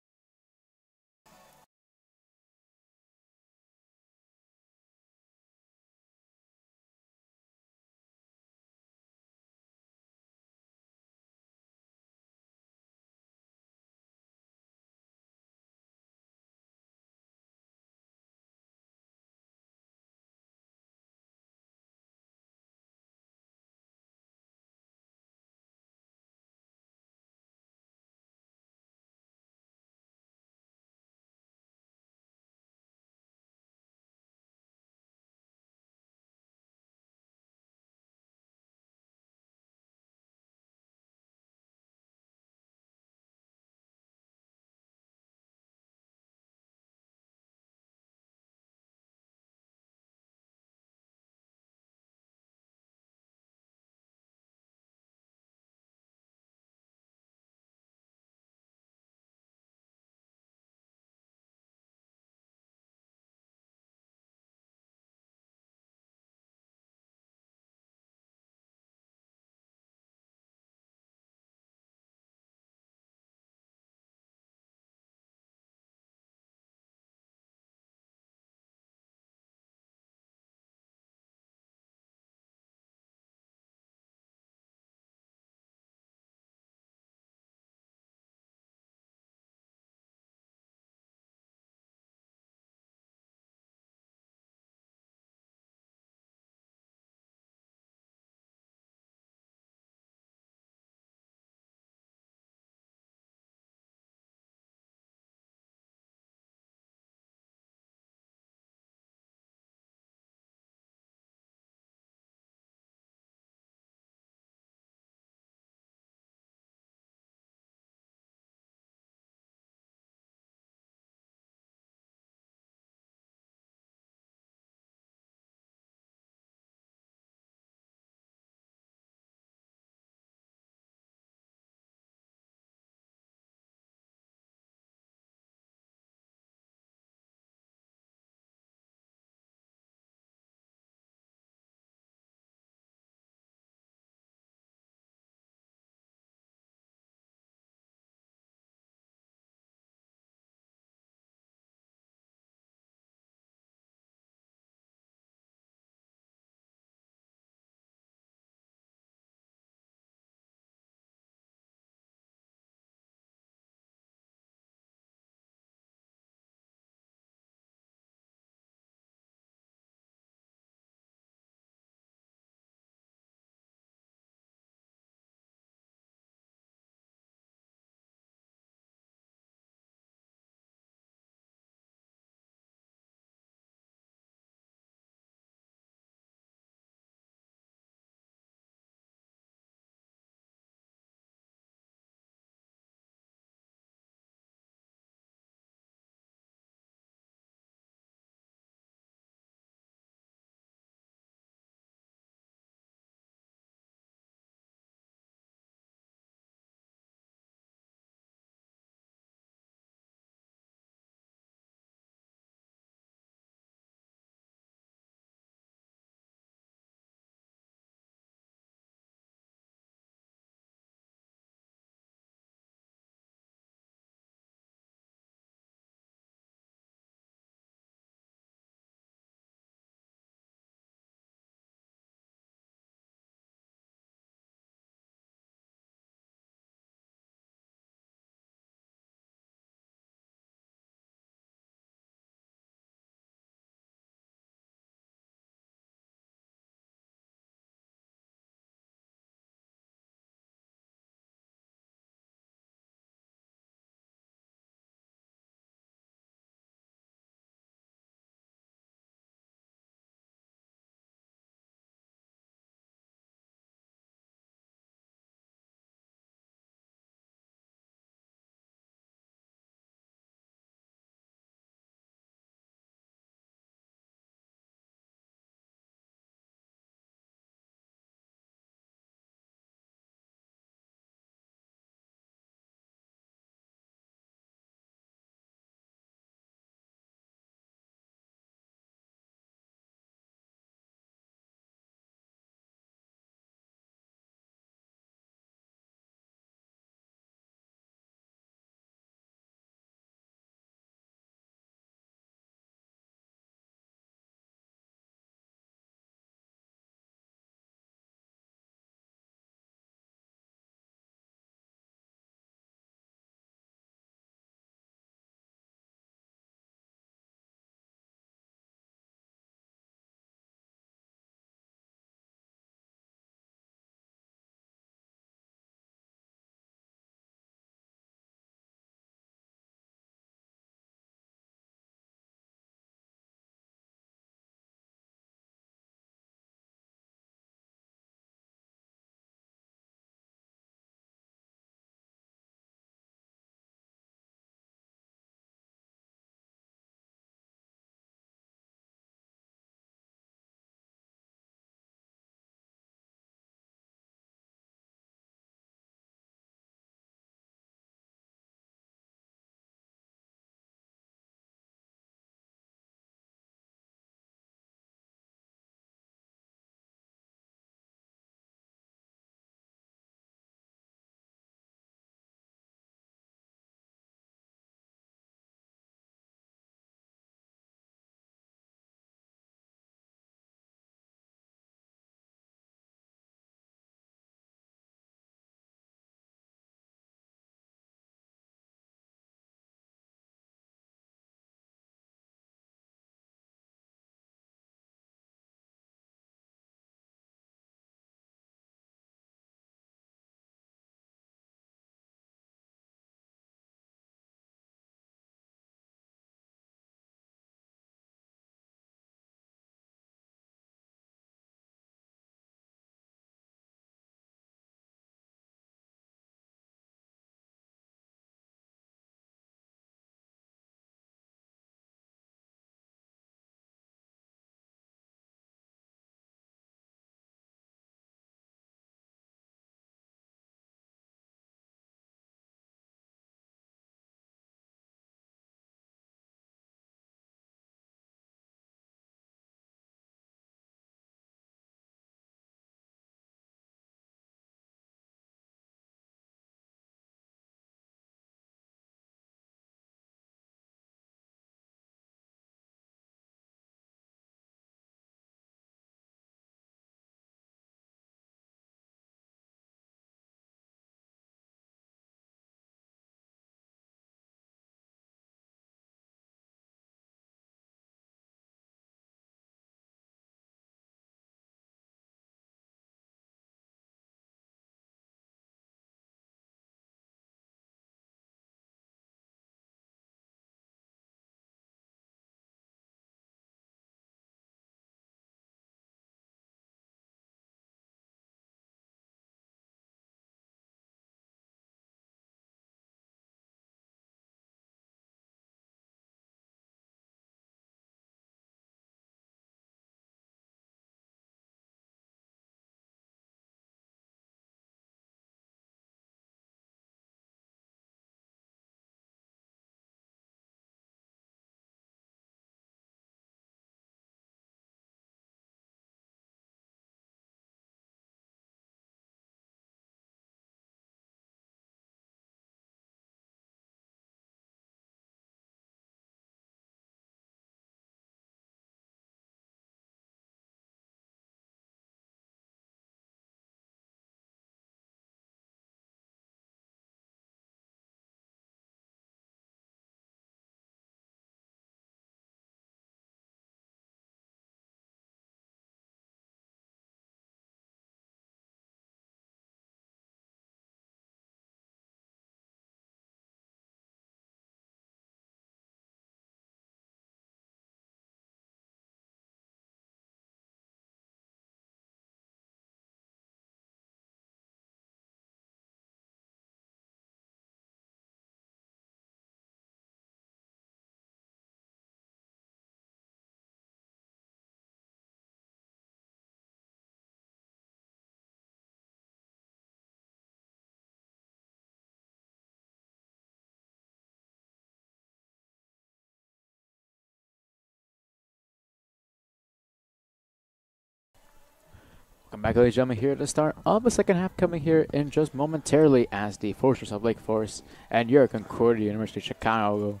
Welcome back, ladies and gentlemen, here at the start of the second half, coming here in just momentarily as the Foresters of Lake Forest and your Concordia University Chicago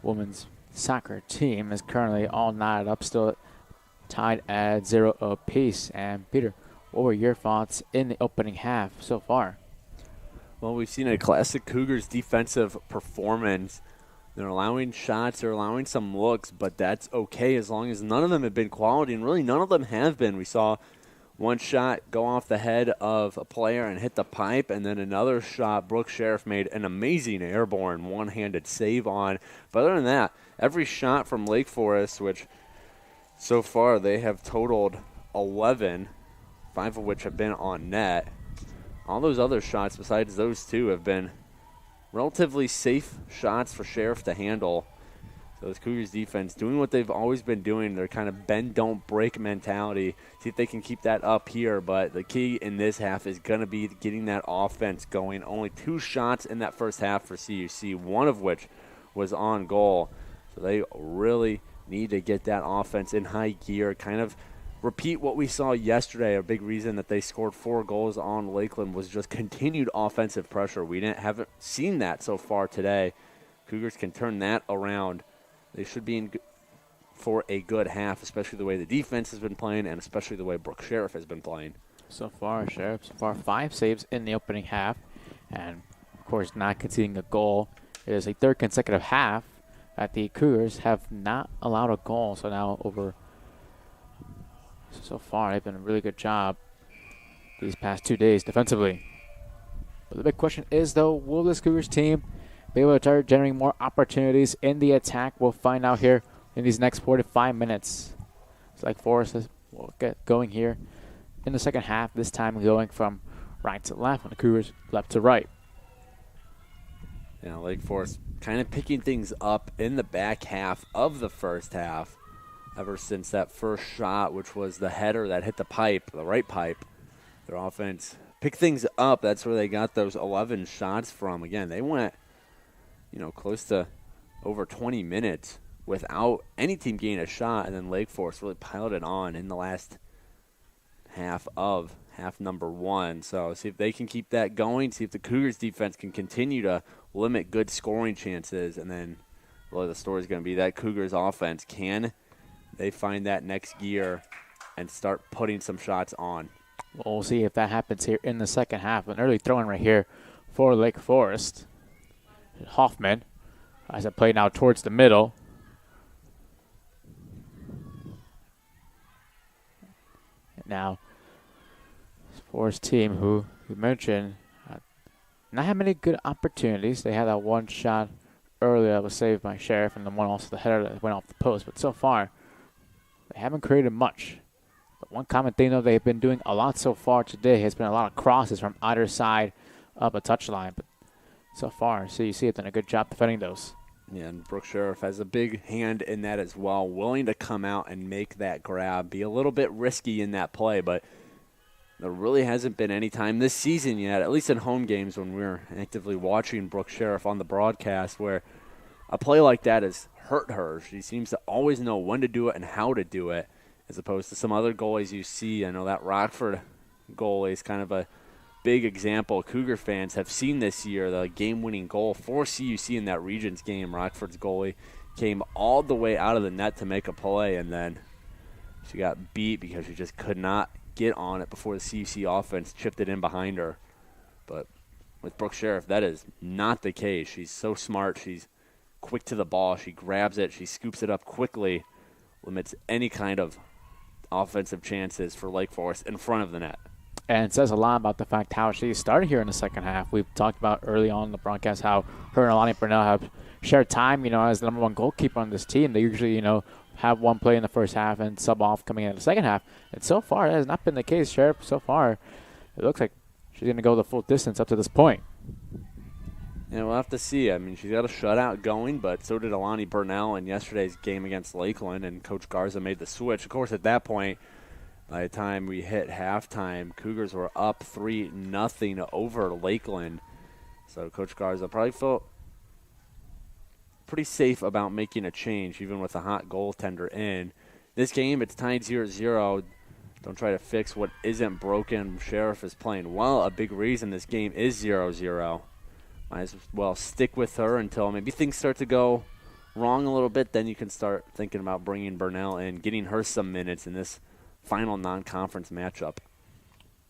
women's soccer team is currently all knotted up, still tied at 0 apiece. And Peter, what were your thoughts in the opening half so far? Well, we've seen a classic Cougars defensive performance. They're allowing shots, they're allowing some looks, but that's okay as long as none of them have been quality, and really none of them have been. We saw one shot go off the head of a player and hit the pipe, and then another shot Brooke Sheriff made an amazing airborne one-handed save on. But other than that, every shot from Lake Forest, which so far they have totaled 11, 5 of which have been on net. All those other shots besides those two have been relatively safe shots for Sheriff to handle. So this Cougars defense doing what they've always been doing, their kind of bend, don't break mentality. See if they can keep that up here, but the key in this half is going to be getting that offense going. Only 2 shots in that first half for CUC, one of which was on goal. So they really need to get that offense in high gear, kind of repeat what we saw yesterday. A big reason that they scored 4 goals on Lakeland was just continued offensive pressure. We haven't seen that so far today. Cougars can turn that around. They should be in for a good half, especially the way the defense has been playing and especially the way Brooke Sheriff has been playing. So far, 5 saves in the opening half, and of course not conceding a goal. It is a 3rd consecutive half that the Cougars have not allowed a goal. So far, they've done a really good job these past 2 days defensively. But the big question is, though, will this Cougars team be able to start generating more opportunities in the attack? We'll find out here in these next 45 minutes. It's like Forest will get going here in the second half, this time going from right to left and the Cougars left to right. Yeah, Lake Forest kind of picking things up in the back half of the first half. Ever since that first shot, which was the header that hit the pipe, the right pipe, their offense picked things up. That's where they got those 11 shots from. Again, they went, close to over 20 minutes without any team getting a shot, and then Lake Forest really piled it on in the last half of half number 1. So see if they can keep that going, see if the Cougars defense can continue to limit good scoring chances, and then really the story is going to be that Cougars offense, can they find that next gear and start putting some shots on. Well, we'll see if that happens here in the second half. An early throw-in right here for Lake Forest. Hoffman as it played now towards the middle. Now, this Forest team, who you mentioned, not had many good opportunities. They had that one shot earlier that was saved by Sheriff, and the one also the header that went off the post. But so far, they haven't created much. But one common thing, though, they've been doing a lot so far today has been a lot of crosses from either side of a touchline. But so far, CUC have done a good job defending those. Yeah, and Brooke Sheriff has a big hand in that as well, willing to come out and make that grab, be a little bit risky in that play, but there really hasn't been any time this season yet, at least in home games when we're actively watching Brooke Sheriff on the broadcast, where a play like that has hurt her. She seems to always know when to do it and how to do it, as opposed to some other goalies you see. I know that Rockford goalie is kind of a big example Cougar fans have seen this year. The game-winning goal for CUC in that Regions game, Rockford's goalie came all the way out of the net to make a play, and then she got beat because she just could not get on it before the CUC offense chipped it in behind her. But with Brooke Sheriff, that is not the case. She's so smart. She's quick to the ball. She grabs it. She scoops it up quickly, limits any kind of offensive chances for Lake Forest in front of the net. And it says a lot about the fact how she started here in the second half. We've talked about early on in the broadcast how her and Alani Burnell have shared time, as the number 1 goalkeeper on this team. They usually, have one play in the first half and sub off coming in the second half. And so far, that has not been the case. Sheriff, so far, it looks like she's going to go the full distance up to this point. Yeah, we'll have to see. I mean, she's got a shutout going, but so did Alani Burnell in yesterday's game against Lakeland, and Coach Garza made the switch. Of course, at that point, by the time we hit halftime, Cougars were up 3-0 over Lakeland. So Coach Garza probably felt pretty safe about making a change, even with a hot goaltender in. This game, it's tied 0-0. Don't try to fix what isn't broken. Sheriff is playing well. A big reason this game is 0-0. Might as well stick with her until maybe things start to go wrong a little bit. Then you can start thinking about bringing Burnell in, getting her some minutes in this final non-conference matchup.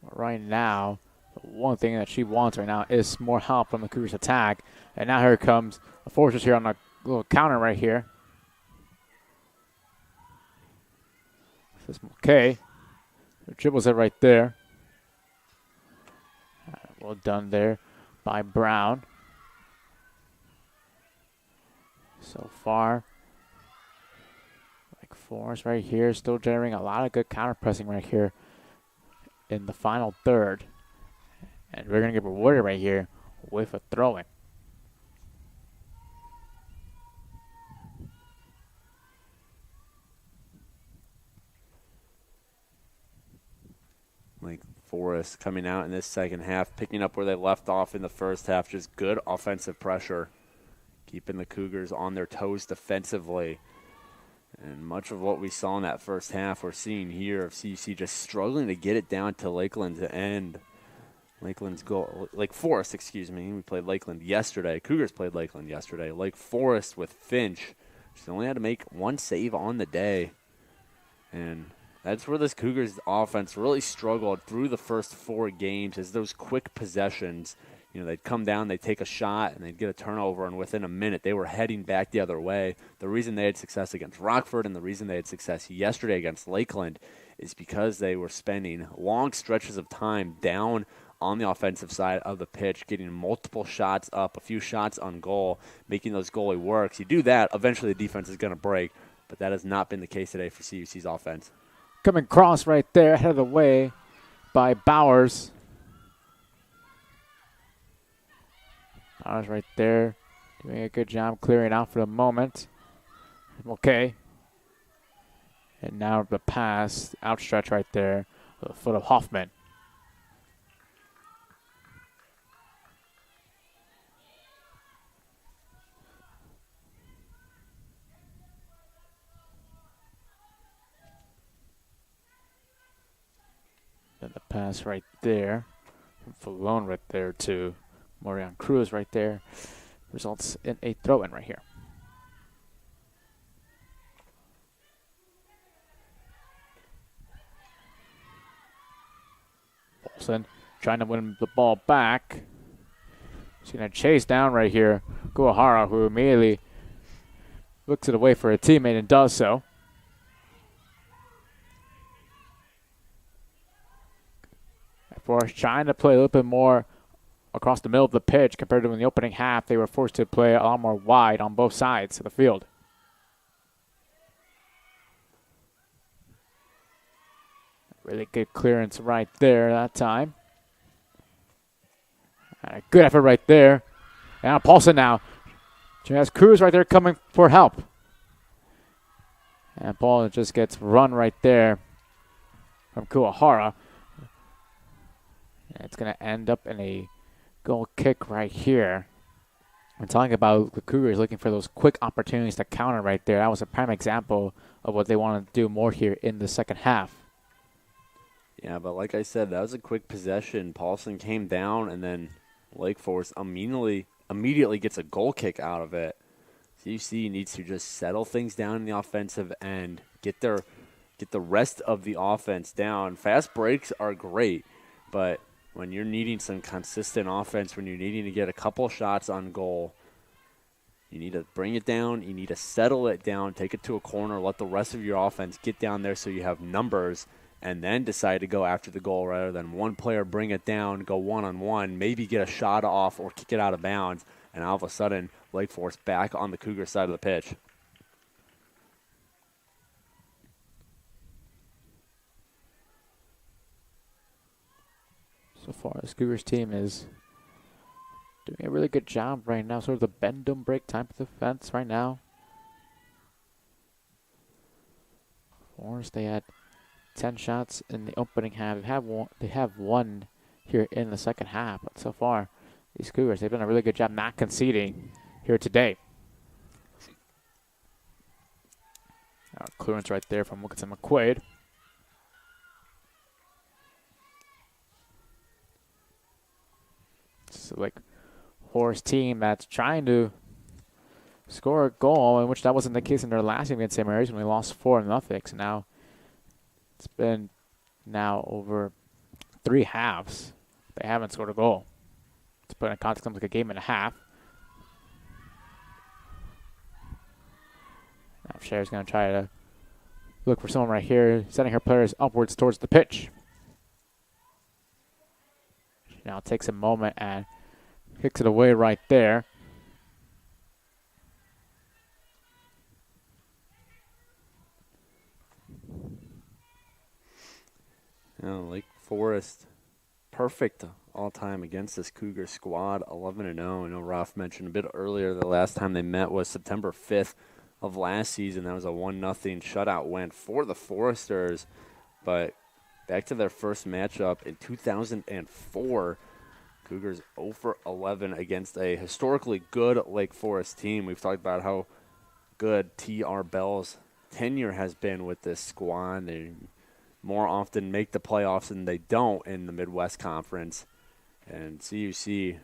Right now, the one thing that she wants right now is more help from the Cougars attack. And now here comes the Foresters here on a little counter right here. This is okay. Dribbles it right there. Well done there by Brown. So far, Lake Forest right here still generating a lot of good counter pressing right here in the final third. And we're going to get rewarded right here with a throw-in. Lake Forest coming out in this second half, picking up where they left off in the first half. Just good offensive pressure, keeping the Cougars on their toes defensively. And much of what we saw in that first half we're seeing here of CUC just struggling to get it down to Lakeland to end. Lakeland's goal, Lake Forest, excuse me. We played Lakeland yesterday. Cougars played Lakeland yesterday. Lake Forest with Finch. She only had to make one save on the day. And that's where this Cougars offense really struggled through the first 4 games, is those quick possessions. You know, they'd come down, they'd take a shot, and they'd get a turnover, and within a minute they were heading back the other way. The reason they had success against Rockford and the reason they had success yesterday against Lakeland is because they were spending long stretches of time down on the offensive side of the pitch, getting multiple shots up, a few shots on goal, making those goalie works. You do that, eventually the defense is going to break, but that has not been the case today for CUC's offense. Coming cross right there, ahead of the way by Bowers. Bowers right there, doing a good job clearing out for the moment. Okay. And now the pass, outstretch right there, the foot of Hoffman. Then the pass right there, from Falone right there to Morian Cruz right there, results in a throw-in right here. Olsen trying to win the ball back. She's going to chase down right here Guahara, who immediately looks it away for a teammate and does so. Forest trying to play a little bit more across the middle of the pitch compared to in the opening half. They were forced to play a lot more wide on both sides of the field. Really good clearance right there that time. And a good effort right there. And Paulson now. She has Cruz right there coming for help. And Paul just gets run right there from Kuahara. And it's going to end up in a goal kick right here. I'm talking about the Cougars looking for those quick opportunities to counter right there. That was a prime example of what they want to do more here in the second half. Yeah, but like I said, that was a quick possession. Paulson came down, and then Lake Forest immediately gets a goal kick out of it. CUC needs to just settle things down in the offensive end, get the rest of the offense down. Fast breaks are great, but when you're needing some consistent offense, when you're needing to get a couple shots on goal, you need to bring it down. You need to settle it down, take it to a corner, let the rest of your offense get down there so you have numbers, and then decide to go after the goal rather than one player bring it down, go one-on-one, maybe get a shot off or kick it out of bounds, and all of a sudden Lake Forest back on the Cougar side of the pitch. So far, this Cougars team is doing a really good job right now. Sort of the bend, don't break type of defense right now. Forest, they had 10 shots in the opening half. They have one here in the second half. But so far, these Cougars, they've done a really good job not conceding here today. Clearance right there from Wilkinson McQuaid. this Lake Forest team that's trying to score a goal, in which that wasn't the case in their last game against St. Mary's when we lost 4-0. So now it's been over 3 halves. They haven't scored a goal. To put it in context, it's like a game and a half. Now Cher's going to try to look for someone right here, sending her players upwards towards the pitch. She now takes a moment and kicks it away right there. Lake Forest, perfect all time against this Cougar squad, 11-0. I know Ralph mentioned a bit earlier the last time they met was September 5th of last season. That was a 1-0 shutout win for the Foresters. But back to their first matchup in 2004, Cougars 0-11 against a historically good Lake Forest team. We've talked about how good T.R. Bell's tenure has been with this squad. They more often make the playoffs than they don't in the Midwest Conference. And CUC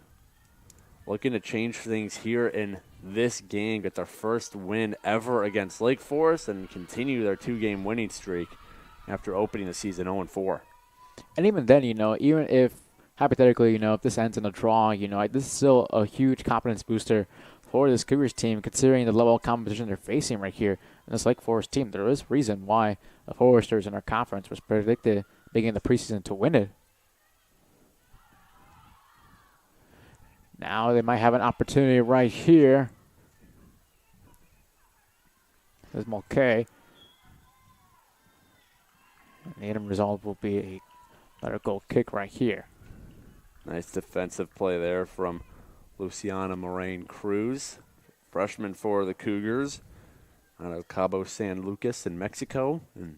looking to change things here in this game, get their first win ever against Lake Forest and continue their 2-game winning streak after opening the season 0-4. And even then, even if, hypothetically, if this ends in a draw, this is still a huge confidence booster for this Cougars team, considering the level of competition they're facing right here in this Lake Forest team. There is reason why the Foresters in our conference was predicted beginning the preseason to win it. Now they might have an opportunity right here. There's Mulcahy. And the end result will be a better goal kick right here. Nice defensive play there from Luciana Moraine-Cruz, freshman for the Cougars out of Cabo San Lucas in Mexico. And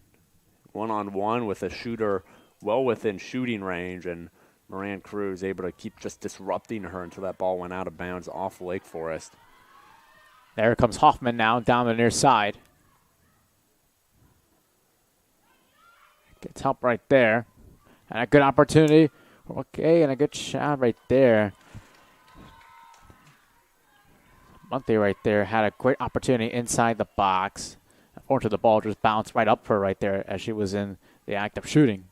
one-on-one with a shooter well within shooting range, and Moraine-Cruz able to keep just disrupting her until that ball went out of bounds off Lake Forest. There comes Hoffman now down the near side. Gets help right there. And a good opportunity. Okay, and a good shot right there. Monte right there had a great opportunity inside the box. Unfortunately, the ball just bounced right up for her right there as she was in the act of shooting.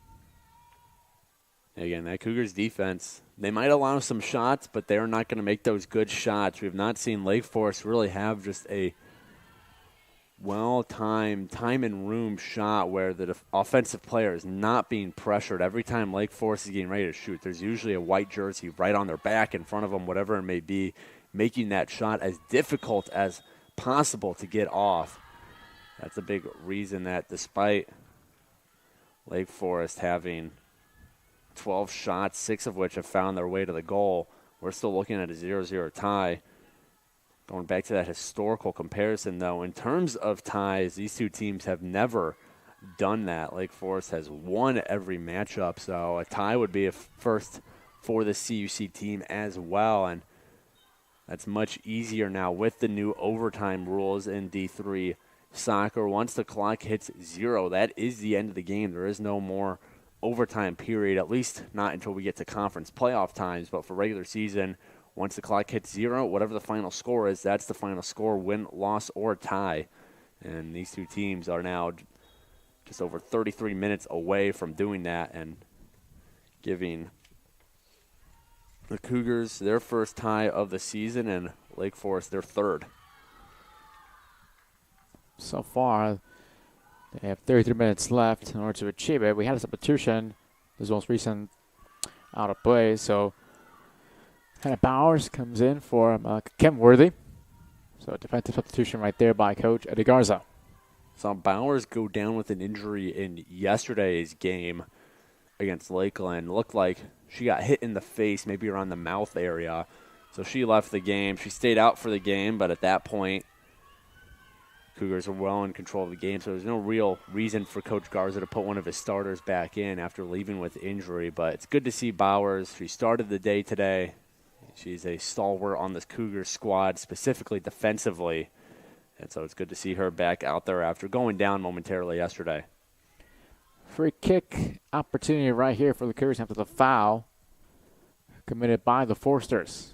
Again, that Cougars defense, they might allow some shots, but they're not going to make those good shots. We've not seen Lake Forest really have just a well-timed, time and room shot where the offensive player is not being pressured. Every time Lake Forest is getting ready to shoot, there's usually a white jersey right on their back in front of them, whatever it may be, making that shot as difficult as possible to get off. That's a big reason that despite Lake Forest having 12 shots, 6 of which have found their way to the goal, we're still looking at a 0-0 tie. Going back to that historical comparison, though, in terms of ties, these two teams have never done that. Lake Forest has won every matchup, so a tie would be a first for the CUC team as well, and that's much easier now with the new overtime rules in D3 soccer. Once the clock hits 0, that is the end of the game. There is no more overtime period, at least not until we get to conference playoff times, but for regular season, once the clock hits 0, whatever the final score is, that's the final score, win, loss, or tie. And these two teams are now just over 33 minutes away from doing that and giving the Cougars their first tie of the season and Lake Forest their third. So far, they have 33 minutes left in order to achieve it. We had a substitution, this most recent out of play, so Hannah Bowers comes in for Kim Worthy. So a defensive substitution right there by Coach Eddie Garza. Saw Bowers go down with an injury in yesterday's game against Lakeland. Looked like she got hit in the face, maybe around the mouth area. So she left the game. She stayed out for the game, but at that point, Cougars were well in control of the game, so there's no real reason for Coach Garza to put one of his starters back in after leaving with injury. But it's good to see Bowers. She started the day today. She's a stalwart on this Cougars squad, specifically defensively. And so it's good to see her back out there after going down momentarily yesterday. Free kick opportunity right here for the Cougars after the foul. committed by the Forsters.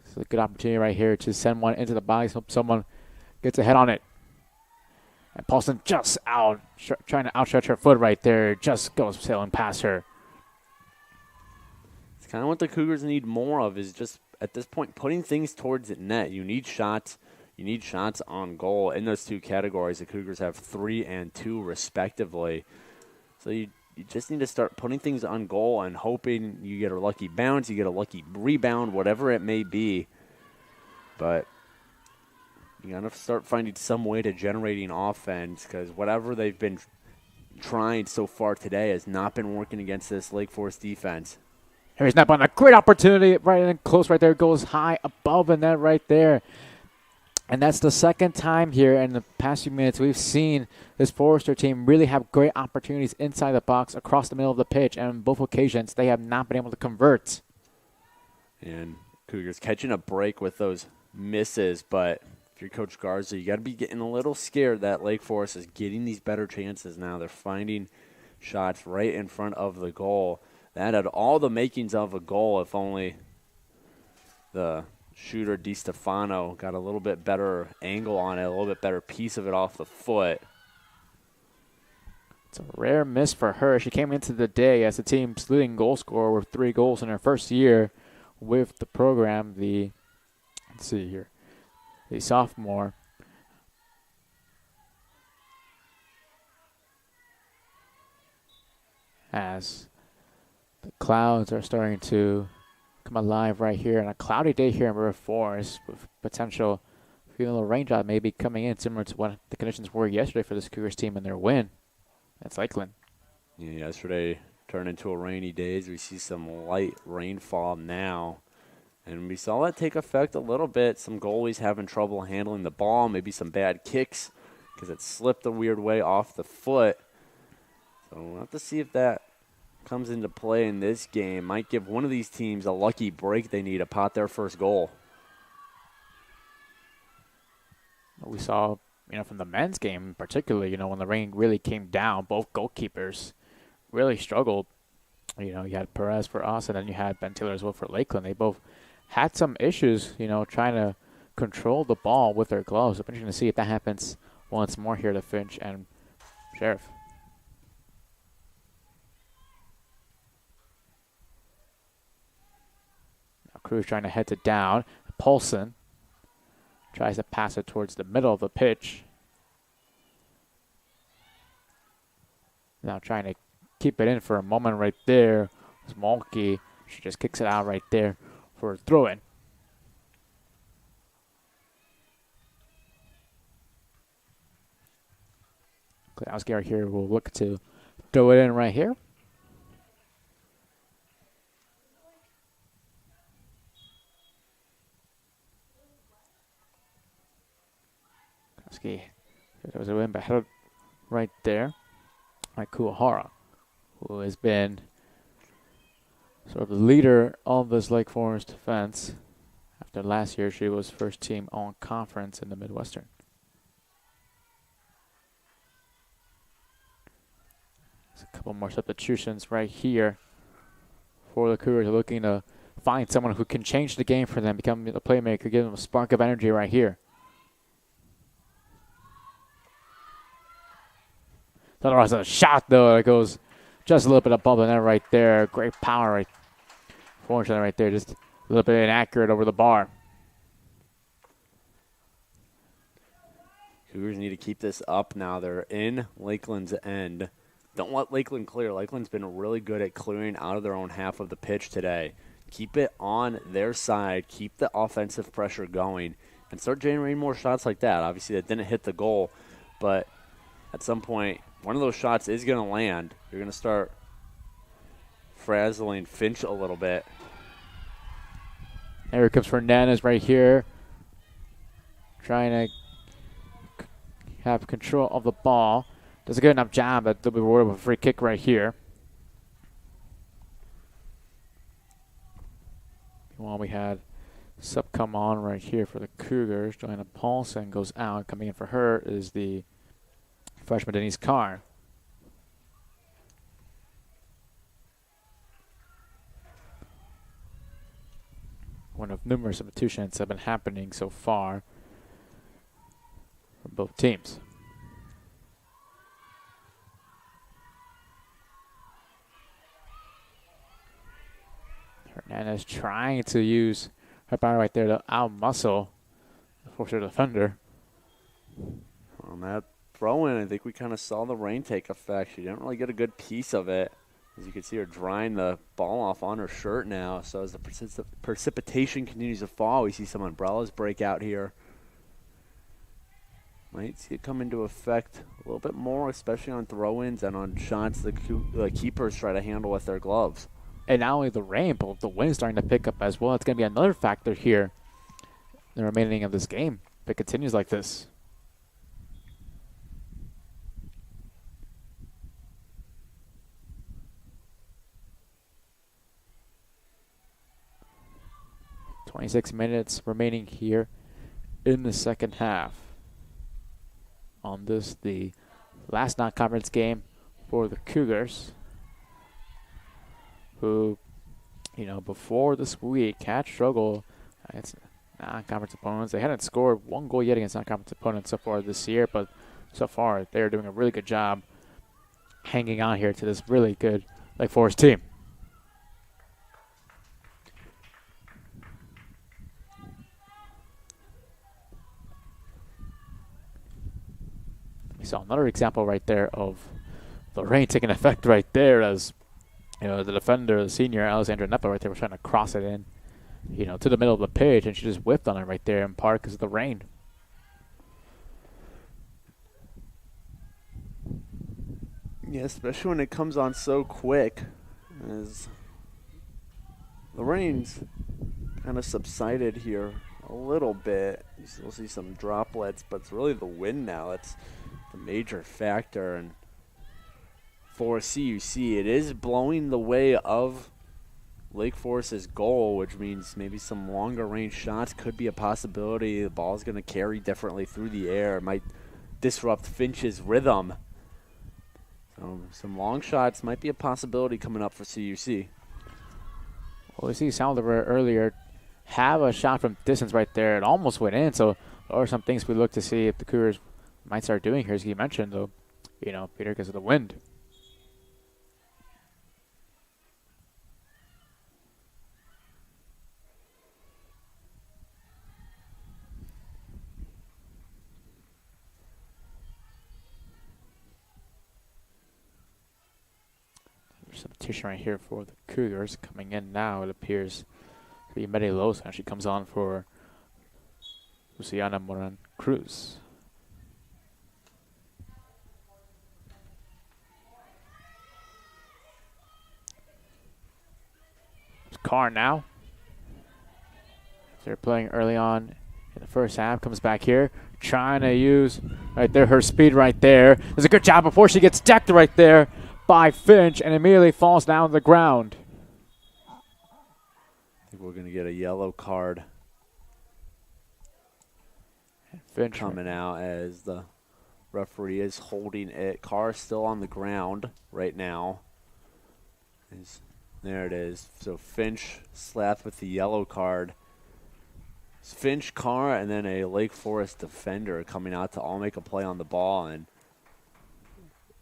It's a good opportunity right here to send one into the box. Hope someone gets a head on it. And Paulson just trying to outstretch her foot right there. Just goes sailing past her. It's kind of what the Cougars need more of, is just at this point putting things towards the net. You need shots. You need shots on goal. In those two categories, the Cougars have 3 and 2 respectively. So you just need to start putting things on goal and hoping you get a lucky bounce, you get a lucky rebound, whatever it may be. But you got to start finding some way to generating offense, because whatever they've been trying so far today has not been working against this Lake Forest defense. Harry Snap on a great opportunity right in close right there. Goes high above the net right there. And that's the second time here in the past few minutes we've seen this Forester team really have great opportunities inside the box, across the middle of the pitch, and on both occasions they have not been able to convert. And Cougars catching a break with those misses, but if you're Coach Garza, you got to be getting a little scared that Lake Forest is getting these better chances now. They're finding shots right in front of the goal. That had all the makings of a goal if only the shooter DiStefano got a little bit better angle on it, a little bit better piece of it off the foot. It's a rare miss for her. She came into the day as the team's leading goal scorer with 3 goals in her first year with the program. Let's see here, the sophomore. As the clouds are starting to come alive right here on a cloudy day here in River Forest, with potential feeling a little raindrop maybe coming in, similar to what the conditions were yesterday for this Cougars team in their win. That's Lakeland. Yeah, yesterday turned into a rainy day as we see some light rainfall now. And we saw that take effect a little bit. Some goalies having trouble handling the ball, maybe some bad kicks because it slipped a weird way off the foot. So we'll have to see if that comes into play in this game. Might give one of these teams a lucky break they need to pot their first goal. We saw, from the men's game particularly, when the rain really came down, both goalkeepers really struggled. You had Perez for us, and then you had Ben Taylor as well for Lakeland. They both had some issues, trying to control the ball with their gloves. It's interesting to see if that happens once more here to Finch and Sheriff. Cruz trying to head it down. Paulson tries to pass it towards the middle of the pitch. Now trying to keep it in for a moment right there. Smolke, she just kicks it out right there for a throw-in. Klowski here will look to throw it in right here. There was a win, but headed right there by Kuahara, who has been sort of the leader of this Lake Forest defense. After last year, she was first team all conference in the Midwestern. There's a couple more substitutions right here for the Cougars. Looking to find someone who can change the game for them, become a playmaker, give them a spark of energy right here. Otherwise, a shot, though, that goes just a little bit above the net right there. Great power right fortunately right there. Just a little bit inaccurate over the bar. Cougars need to keep this up now. They're in Lakeland's end. Don't let Lakeland clear. Lakeland's been really good at clearing out of their own half of the pitch today. Keep it on their side. Keep the offensive pressure going. And start generating more shots like that. Obviously, that didn't hit the goal. But at some point, one of those shots is going to land. You're going to start frazzling Finch a little bit. Here comes Fernandez right here. Trying to have control of the ball. Does a good enough job that they'll be rewarded with a free kick right here. Meanwhile, we had sub come on right here for the Cougars. Joanna Paulson goes out. Coming in for her is the freshman Denise Carr. one of numerous substitutions that have been happening so far for both teams. Hernandez trying to use her power right there to out-muscle the force defender. On that throw-in, I think we kind of saw the rain take effect. She didn't really get a good piece of it. As you can see her drying the ball off on her shirt now. So as the precipitation continues to fall, we see some umbrellas break out here. Might see it come into effect a little bit more, especially on throw-ins and on shots the keepers try to handle with their gloves. And not only the rain, but the wind starting to pick up as well. It's going to be another factor here in the remaining of this game if it continues like this. .26 minutes remaining here in the second half. On this, the last non-conference game for the Cougars, who, you know, before this week had struggled against non-conference opponents. They hadn't scored one goal yet against non-conference opponents so far this year, but so far they're doing a really good job hanging on here to this really good Lake Forest team. We saw another example right there of the rain taking effect right there as, you know, the defender, the senior Alexandra Neppa right there was trying to cross it in, you know, to the middle of the pitch, and she just whipped on it right there in part because of the rain. Yeah, especially when it comes on so quick, as the rain's kind of subsided here a little bit. You still see some droplets, but it's really the wind now that's the major factor. And for CUC, it is blowing the way of Lake Forest's goal, which means maybe some longer range shots could be a possibility. The ball's going to carry differently through the air. It might disrupt Finch's rhythm. So some long shots might be a possibility coming up for CUC. Well, we see Saldivar earlier have a shot from distance right there. It almost went in, so there are some things we look to see if the Cougars might start doing here, as you mentioned, though, you know, Peter, because of the wind. Substitution right here for the Cougars. Coming in now, it appears to be Medi Loza. She comes on for Luciana Moran Cruz. It's Carr now. They're playing early on in the first half. Comes back here, trying to use right there her speed right there. Does a good job before she gets decked right there by Finch and immediately falls down to the ground. I think we're going to get a yellow card. And Finch coming out as the referee is holding it. Carr still on the ground right now. There it is. So Finch slapped with the yellow card. It's Finch, Carr, and then a Lake Forest defender coming out to all make a play on the ball, and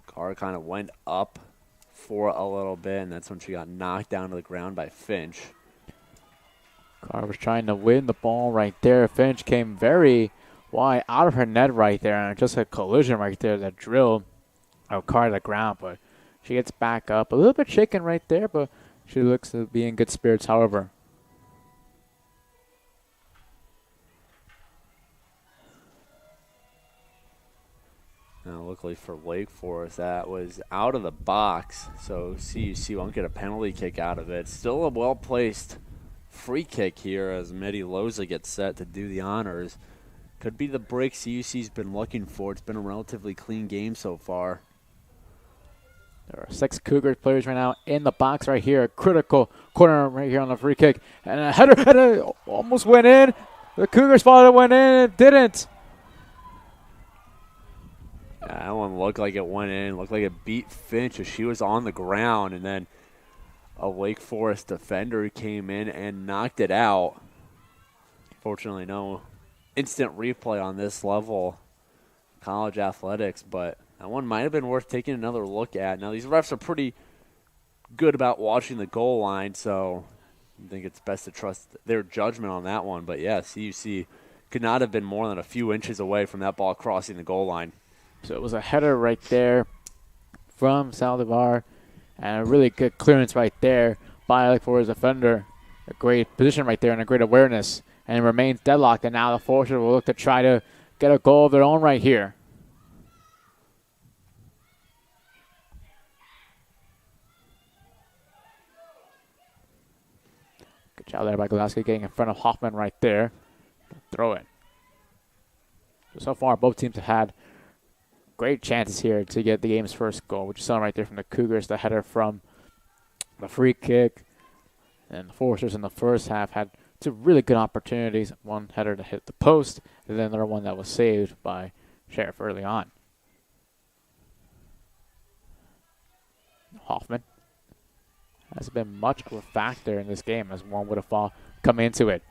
Carr kind of went up for a little bit, and that's when she got knocked down to the ground by Finch. Carr was trying to win the ball right there. Finch came very wide out of her net right there, and just a collision right there that drilled Carr to the ground. But she gets back up, a little bit shaken right there, but she looks to be in good spirits, however. Now, luckily for Lake Forest, that was out of the box, so CUC won't get a penalty kick out of it. Still a well-placed free kick here as Medi Loza gets set to do the honors. Could be the break CUC's been looking for. It's been a relatively clean game so far. There are 6 Cougars players right now in the box right here. A critical corner right here on the free kick. And a header almost went in. The Cougars thought it went in. It didn't. That one looked like it went in. Looked like it beat Finch as she was on the ground. And then a Wake Forest defender came in and knocked it out. Fortunately, no instant replay on this level, college athletics, but that one might have been worth taking another look at. Now, these refs are pretty good about watching the goal line, so I think it's best to trust their judgment on that one. But, yeah, CUC could not have been more than a few inches away from that ball crossing the goal line. So it was a header right there from Saldivar, and a really good clearance right there by Lake Forest defender. A great position right there and a great awareness. And it remains deadlocked, and now the Foresters will look to try to get a goal of their own right here. Good job there by Glasgow getting in front of Hoffman right there. Throw it. So far, both teams have had great chances here to get the game's first goal, which you saw right there from the Cougars, the header from the free kick. And the Foresters in the first half had two really good opportunities. One header to hit the post, and then another one that was saved by Sheriff early on. Hoffman hasn't been much of a factor in this game, as one would have thought coming into it.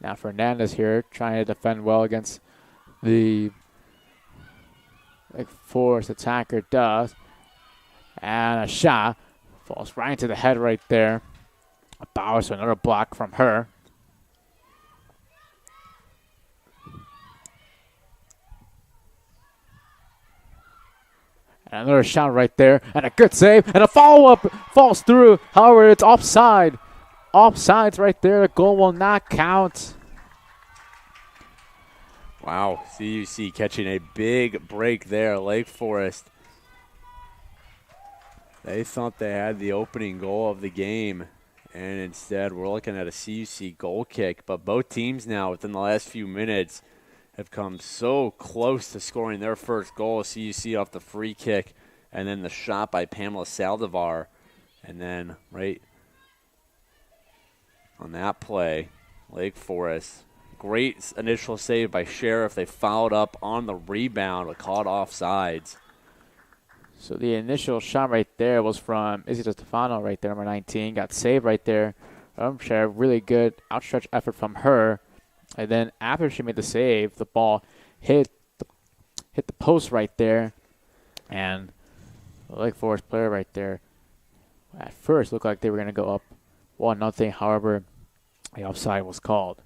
Now Fernandez here trying to defend well against the Lake Forest attacker does. And a shot falls right into the head right there. Bowers, another block from her. And another shot right there. And a good save. And a follow-up falls through. However, it's offside. Offsides right there. The goal will not count. Wow, CUC catching a big break there. Lake Forest, they thought they had the opening goal of the game, and instead we're looking at a CUC goal kick. But both teams now, within the last few minutes, have come so close to scoring their first goal. CUC off the free kick, and then the shot by Pamela Saldivar. And then right on that play, Lake Forest, great initial save by Sheriff. They fouled up on the rebound, but caught offsides. So the initial shot right there was from Izzy Stefano right there, number 19. Got saved right there from Sheriff. Really good outstretched effort from her. And then after she made the save, the ball hit the post right there. And the Lake Forest player right there at first looked like they were going to go up 1-0. However, the offside was called.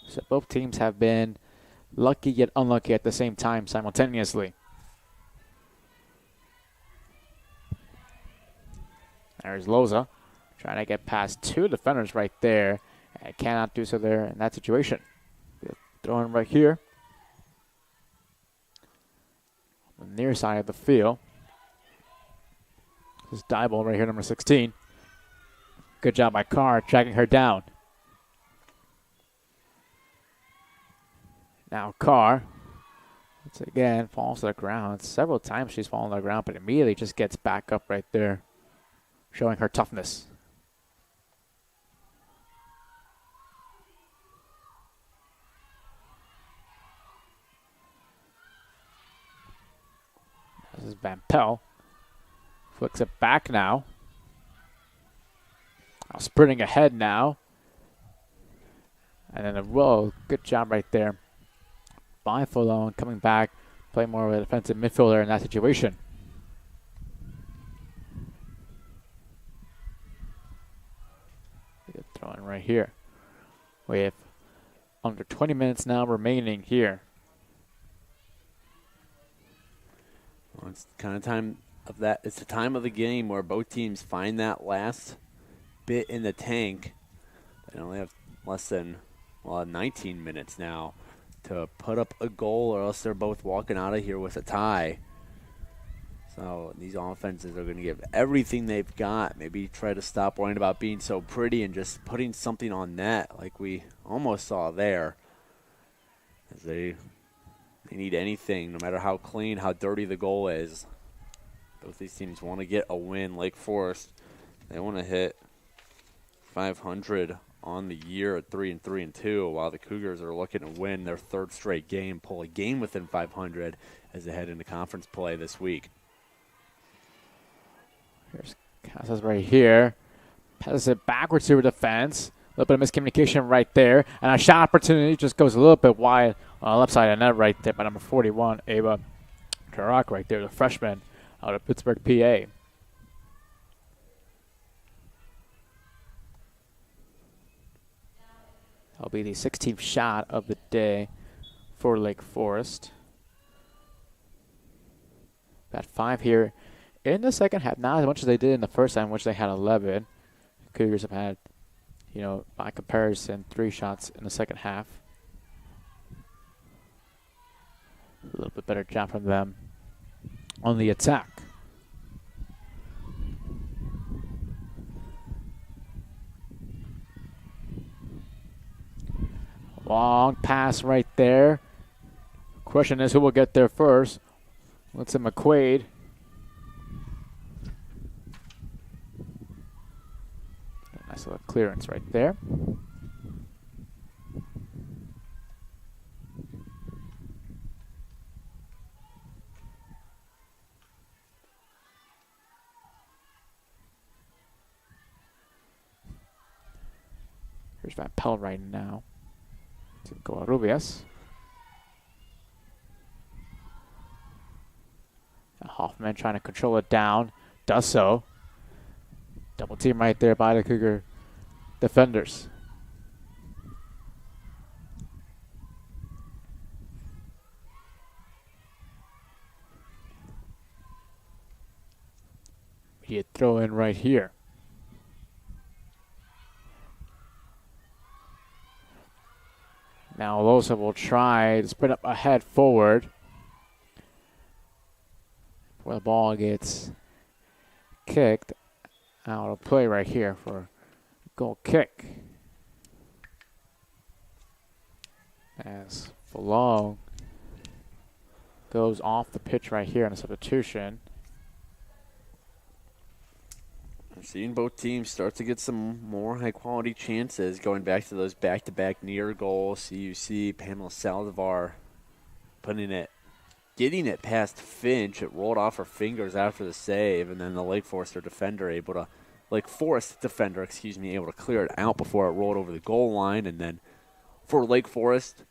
So both teams have been lucky yet unlucky at the same time simultaneously. There's Loza trying to get past two defenders right there. And cannot do so there in that situation. Throwing right here. On the near side of the field. This is die ball right here, number 16. Good job by Carr tracking her down. Now Carr, once again, falls to the ground. Several times she's fallen to the ground, but immediately just gets back up right there, showing her toughness. This is Van Pell. Flicks it back now. Sprinting ahead now. And then a roll. Good job right there by Fulon coming back, playing more of a defensive midfielder in that situation. Throwing right here. We have under 20 minutes now remaining here. Well, it's kind of time of that. It's the time of the game where both teams find that last bit in the tank. They only have less than 19 minutes now to put up a goal, or else they're both walking out of here with a tie. So these offenses are going to give everything they've got. Maybe try to stop worrying about being so pretty and just putting something on net like we almost saw there. As they need anything, no matter how clean, how dirty the goal is. Both these teams want to get a win. Lake Forest, they want to hit 500 on the year at 3-3-2, while the Cougars are looking to win their third straight game, pull a game within 500 as they head into conference play this week. Here's Casas right here. Passes it backwards to the defense. A little bit of miscommunication right there. And a shot opportunity just goes a little bit wide on the left side of the net right there by number 41, Ava Tarak right there, the freshman out of Pittsburgh, PA. That'll be the 16th shot of the day for Lake Forest. Got 5 here in the second half. Not as much as they did in the first time, which they had 11. The Cougars have had, you know, by comparison, 3 shots in the second half. A little bit better job from them on the attack. Long pass right there. Question is who will get there first. It's a McQuaid. Nice little clearance right there. Here's Van Pelt right now. To Covarrubias. Hoffman trying to control it down. Does so. Double team right there by the Cougar defenders. He throw in right here. Now Losa will try to sprint up ahead forward. Where the ball gets kicked out of play right here for a goal kick. As Falong goes off the pitch right here on a substitution. I'm seeing both teams start to get some more high-quality chances, going back to those back-to-back near goals. CUC, Pamela Saldivar getting it past Finch. It rolled off her fingers after the save, and then the Lake Forest defender able to clear it out before it rolled over the goal line. And then for Lake Forest,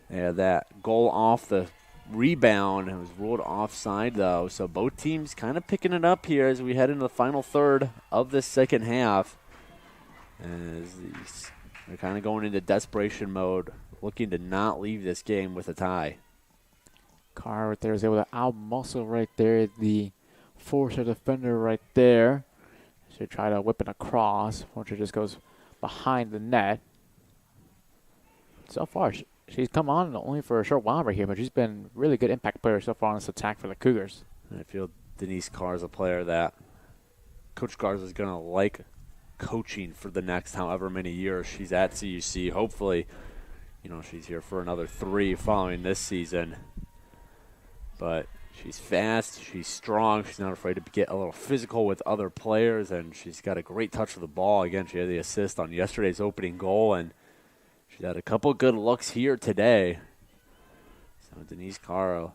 that goal off the rebound. It was ruled offside, though. So both teams kind of picking it up here as we head into the final third of the second half. As they're kind of going into desperation mode, looking to not leave this game with a tie. Carr right there is able to out-muscle right there the Forcer defender right there. Should try to whip it across. Forcer just goes behind the net. So far, she's come on only for a short while right here, but she's been really good impact player so far on this attack for the Cougars. I feel Denise Carr is a player that Coach Garza is going to like coaching for the next however many years she's at CUC. Hopefully, you know, she's here for another 3 following this season. But she's fast, she's strong, she's not afraid to get a little physical with other players, and she's got a great touch of the ball. Again, she had the assist on yesterday's opening goal, and she's had a couple good looks here today. So Denise Carr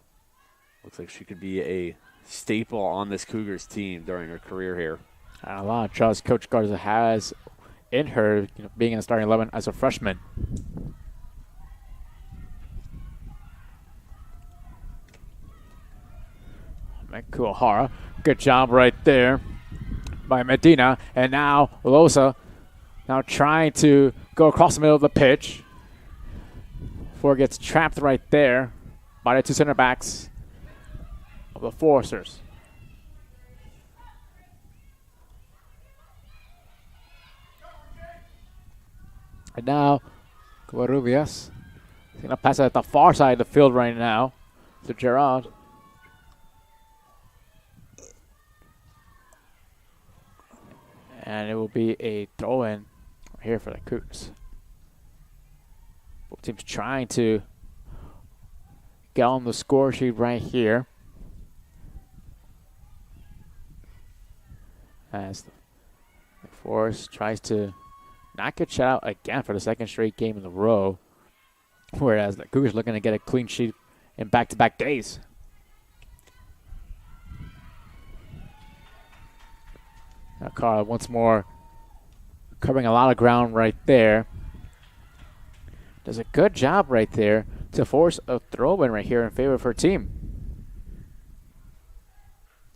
looks like she could be a staple on this Cougars team during her career here. A lot of trust Coach Garza has in her, you know, being in the starting 11 as a freshman. Kuahara, good job right there by Medina, and now Losa now trying to go across the middle of the pitch before it gets trapped right there by the 2 center backs of the Foresters. And now Covarrubias is going to pass it at the far side of the field right now to Gerard. And it will be a throw-in here for the Cougars. Both teams trying to get on the score sheet right here. As the Forest tries to not get shut out again for the second straight game in a row. Whereas the Cougars looking to get a clean sheet in back-to-back days. Carl once more covering a lot of ground right there. Does a good job right there to force a throw-in right here in favor of her team.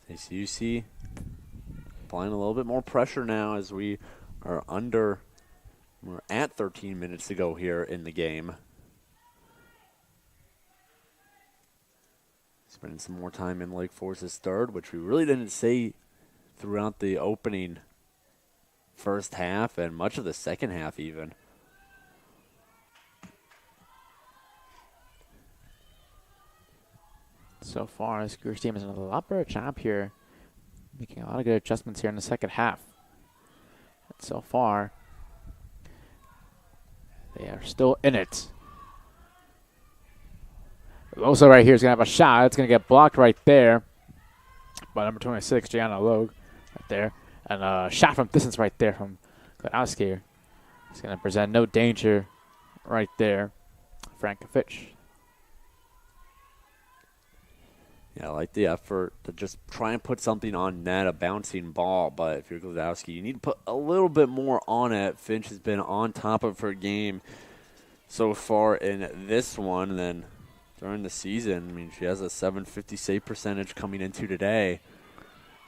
CUC applying a little bit more pressure now as we're at 13 minutes to go here in the game. Spending some more time in Lake Forest's third, which we really didn't see throughout the opening first half and much of the second half even. So far, this Cougars team has done a lot better job here, making a lot of good adjustments here in the second half. But so far, they are still in it. Losa right here is going to have a shot. It's going to get blocked right there by number 26, Gianna Logue, right there. And a shot from distance right there from Gladowski. It's going to present no danger right there. Frankovic. Yeah, I like the effort to just try and put something on net, a bouncing ball. But if you're Gladowski, you need to put a little bit more on it. Finch has been on top of her game so far in this one. And then during the season, I mean, she has a .750 save percentage coming into today.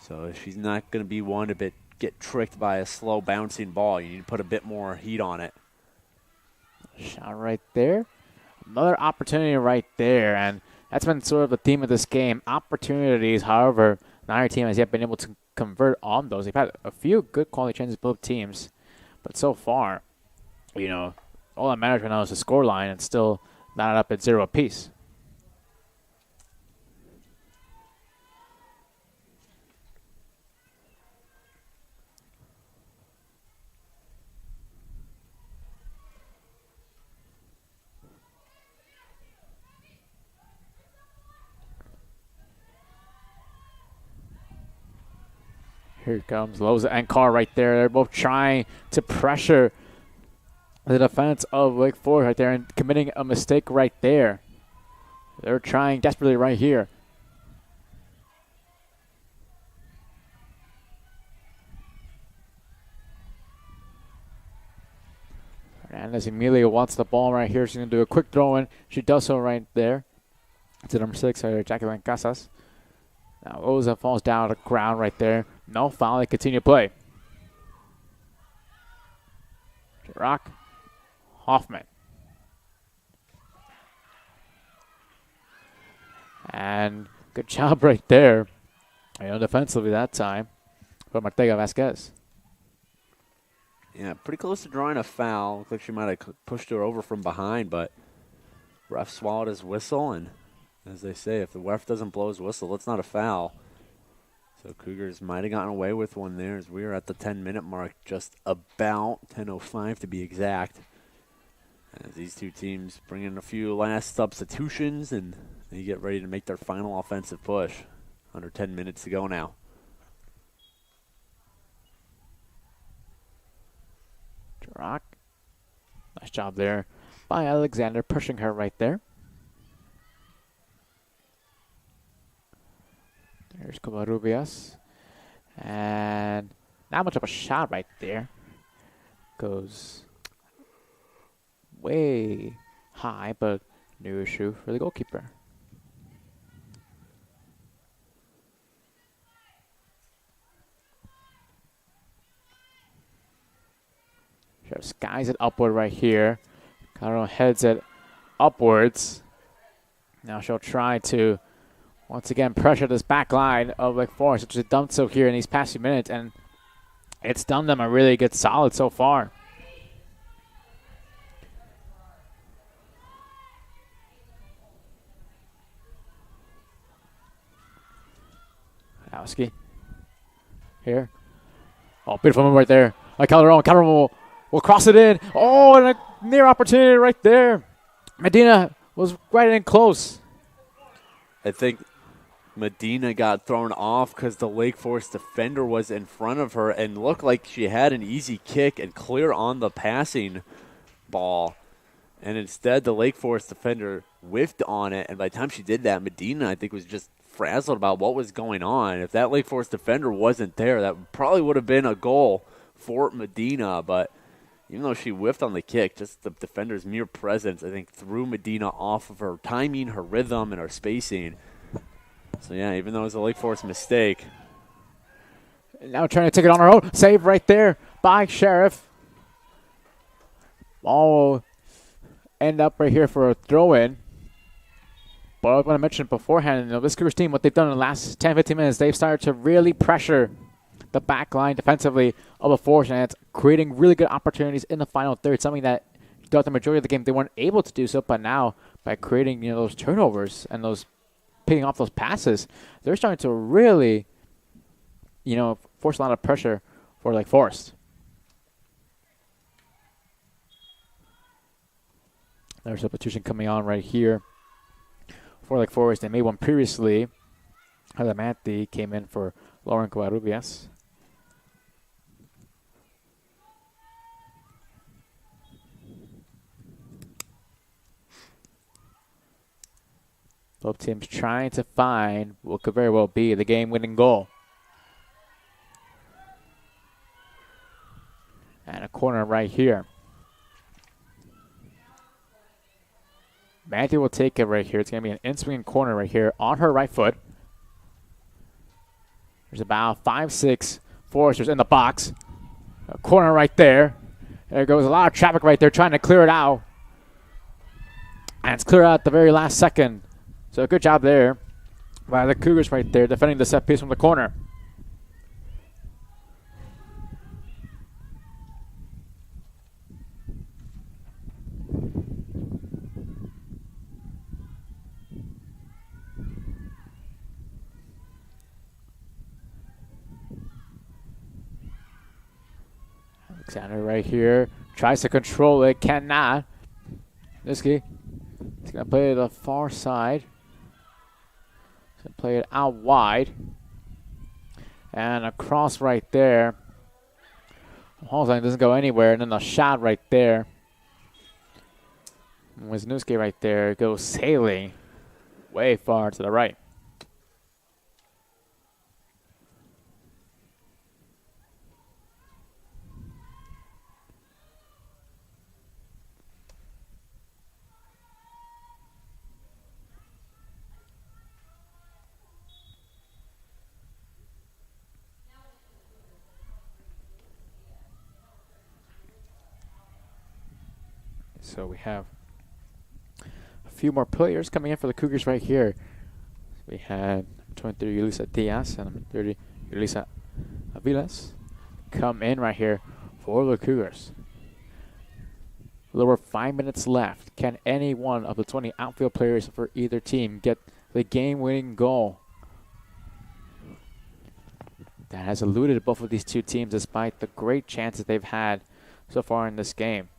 So she's not going to be one to get tricked by a slow bouncing ball. You need to put a bit more heat on it. Shot right there. Another opportunity right there. And that's been sort of the theme of this game. Opportunities, however, neither team has yet been able to convert on those. They've had a few good quality chances, both teams. But so far, you know, all that matters right now is the scoreline, and still not up at 0 apiece. Here comes Loza and Carr right there. They're both trying to pressure the defense of Wake Forest right there and committing a mistake right there. They're trying desperately right here. Hernandez immediately wants the ball right here. She's going to do a quick throw in. She does so right there. To number 6, Jacqueline Casas. Now Loza falls down to the ground right there. No foul. They continue to play. Rock. Hoffman. And good job right there. You know, defensively that time from Ortega Vasquez. Yeah, pretty close to drawing a foul. Looked like she might have pushed her over from behind, but ref swallowed his whistle, and as they say, if the ref doesn't blow his whistle, it's not a foul. So Cougars might have gotten away with one there as we are at the 10-minute mark, just about 10:05 to be exact. As these two teams bring in a few last substitutions and they get ready to make their final offensive push. Under 10 minutes to go now. Rock. Nice job there by Alexander, pushing her right there. There's Covarrubias. And not much of a shot right there. Goes way high, but no issue for the goalkeeper. She skies it upward right here. Caro heads it upwards. Now she'll try to once again pressure this back line of Wake Forest, which has done so here in these past few minutes, and it's done them a really good solid so far. Kowski here. Oh, beautiful move right there. Like Calderon. Calderon will cross it in. Oh, and a near opportunity right there. Medina was right in close. I think Medina got thrown off because the Lake Forest defender was in front of her and looked like she had an easy kick and clear on the passing ball. And instead, the Lake Forest defender whiffed on it. And by the time she did that, Medina, I think, was just frazzled about what was going on. If that Lake Forest defender wasn't there, that probably would have been a goal for Medina. But even though she whiffed on the kick, just the defender's mere presence, I think, threw Medina off of her timing, her rhythm, and her spacing. So, yeah, even though it was a Lake Forest mistake. Now trying to take it on her own. Save right there by Sheriff. Ball will end up right here for a throw-in. But I want to mention beforehand, this Cougars team, what they've done in the last 10-15 minutes, they've started to really pressure the back line defensively of the Forest, and it's creating really good opportunities in the final third, something that throughout the majority of the game they weren't able to do so, but now by creating those turnovers and those picking off those passes, they're starting to really force a lot of pressure for Lake Forest. There's a substitution coming on right here for Lake Forest. They made one previously. Adamanti came in for Lauren Covarrubias. Both teams trying to find what could very well be the game-winning goal. And a corner right here. Manti will take it right here. It's going to be an in-swinging corner right here on her right foot. There's about 5-6 Foresters in the box. A corner right there. There goes a lot of traffic right there trying to clear it out. And it's cleared out at the very last second. So good job there by the Cougars right there defending the set piece from the corner. Alexander right here tries to control it, cannot. Niski, he's going to play it to the far side. He's going to play it out wide. And a cross right there. Halsine doesn't go anywhere, and then a shot right there. Wisniewski right there goes sailing way far to the right. So we have a few more players coming in for the Cougars right here. We had 23 Yulisa Diaz and 30 Yulisa Aviles come in right here for the Cougars. A little over 5 minutes left. Can any one of the 20 outfield players for either team get the game-winning goal? That has eluded both of these two teams despite the great chances they've had so far in this game.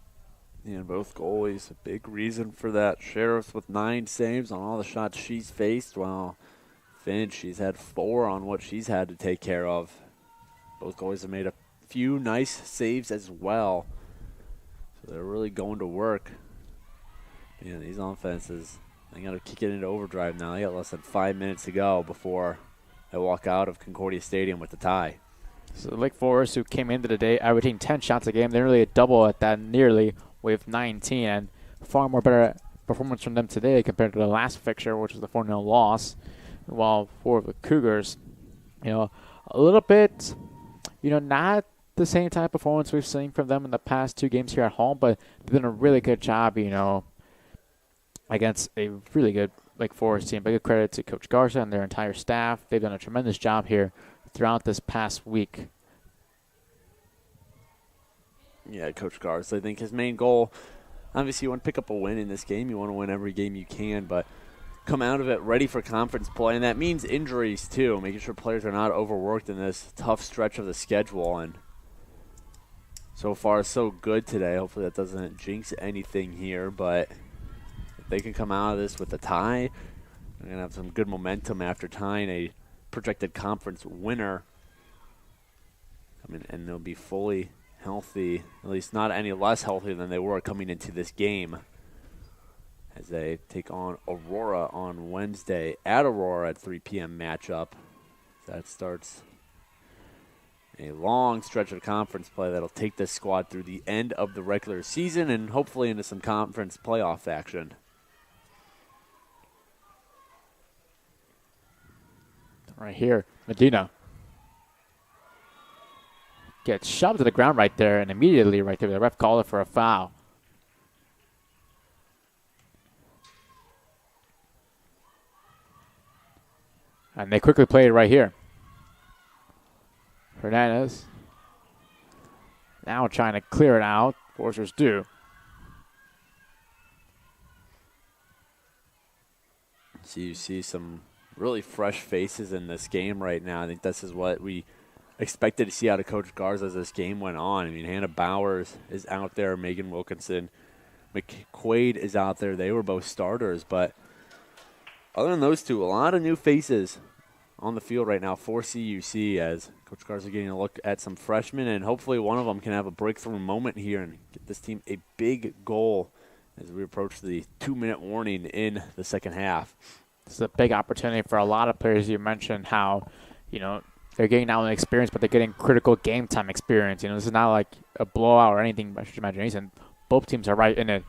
And both goalies, a big reason for that. Sheriff with 9 saves on all the shots she's faced, while Finch, she's had 4 on what she's had to take care of. Both goalies have made a few nice saves as well. So they're really going to work. Yeah, these offenses, they got to kick it into overdrive now. They got less than 5 minutes to go before they walk out of Concordia Stadium with the tie. So Lake Forest, who came into the day averaging 10 shots a game, they're nearly a double at that nearly with 19, and far more better performance from them today compared to the last fixture, which was the 4-0 loss. While for the Cougars, a little bit, not the same type of performance we've seen from them in the past 2 games here at home, but they've done a really good job, against a really good Lake Forest team. But good credit to Coach Garza and their entire staff. They've done a tremendous job here throughout this past week. Yeah, Coach Garza, I think his main goal, obviously you want to pick up a win in this game. You want to win every game you can, but come out of it ready for conference play, and that means injuries too, making sure players are not overworked in this tough stretch of the schedule. And so far, so good today. Hopefully that doesn't jinx anything here, but if they can come out of this with a tie, they're going to have some good momentum after tying a projected conference winner. And they'll be fully healthy, at least not any less healthy than they were coming into this game. as they take on Aurora on Wednesday at Aurora at 3 p.m. matchup. That starts a long stretch of conference play that'll take this squad through the end of the regular season and hopefully into some conference playoff action. Right here, Medina gets shoved to the ground right there, and immediately right there, the ref called it for a foul. And they quickly play it right here. Hernandez now trying to clear it out. Forcers do. So you see some really fresh faces in this game right now. I think this is what we expected to see out of Coach Garza as this game went on. I mean, Hannah Bowers is out there. Megan Wilkinson. McQuaid is out there. They were both starters. But other than those two, a lot of new faces on the field right now for CUC as Coach Garza getting a look at some freshmen, and hopefully one of them can have a breakthrough moment here and get this team a big goal as we approach the 2-minute warning in the second half. This is a big opportunity for a lot of players. You mentioned how, they're getting not only experience, but they're getting critical game time experience. This is not like a blowout or anything by your imagination. Both teams are right in it.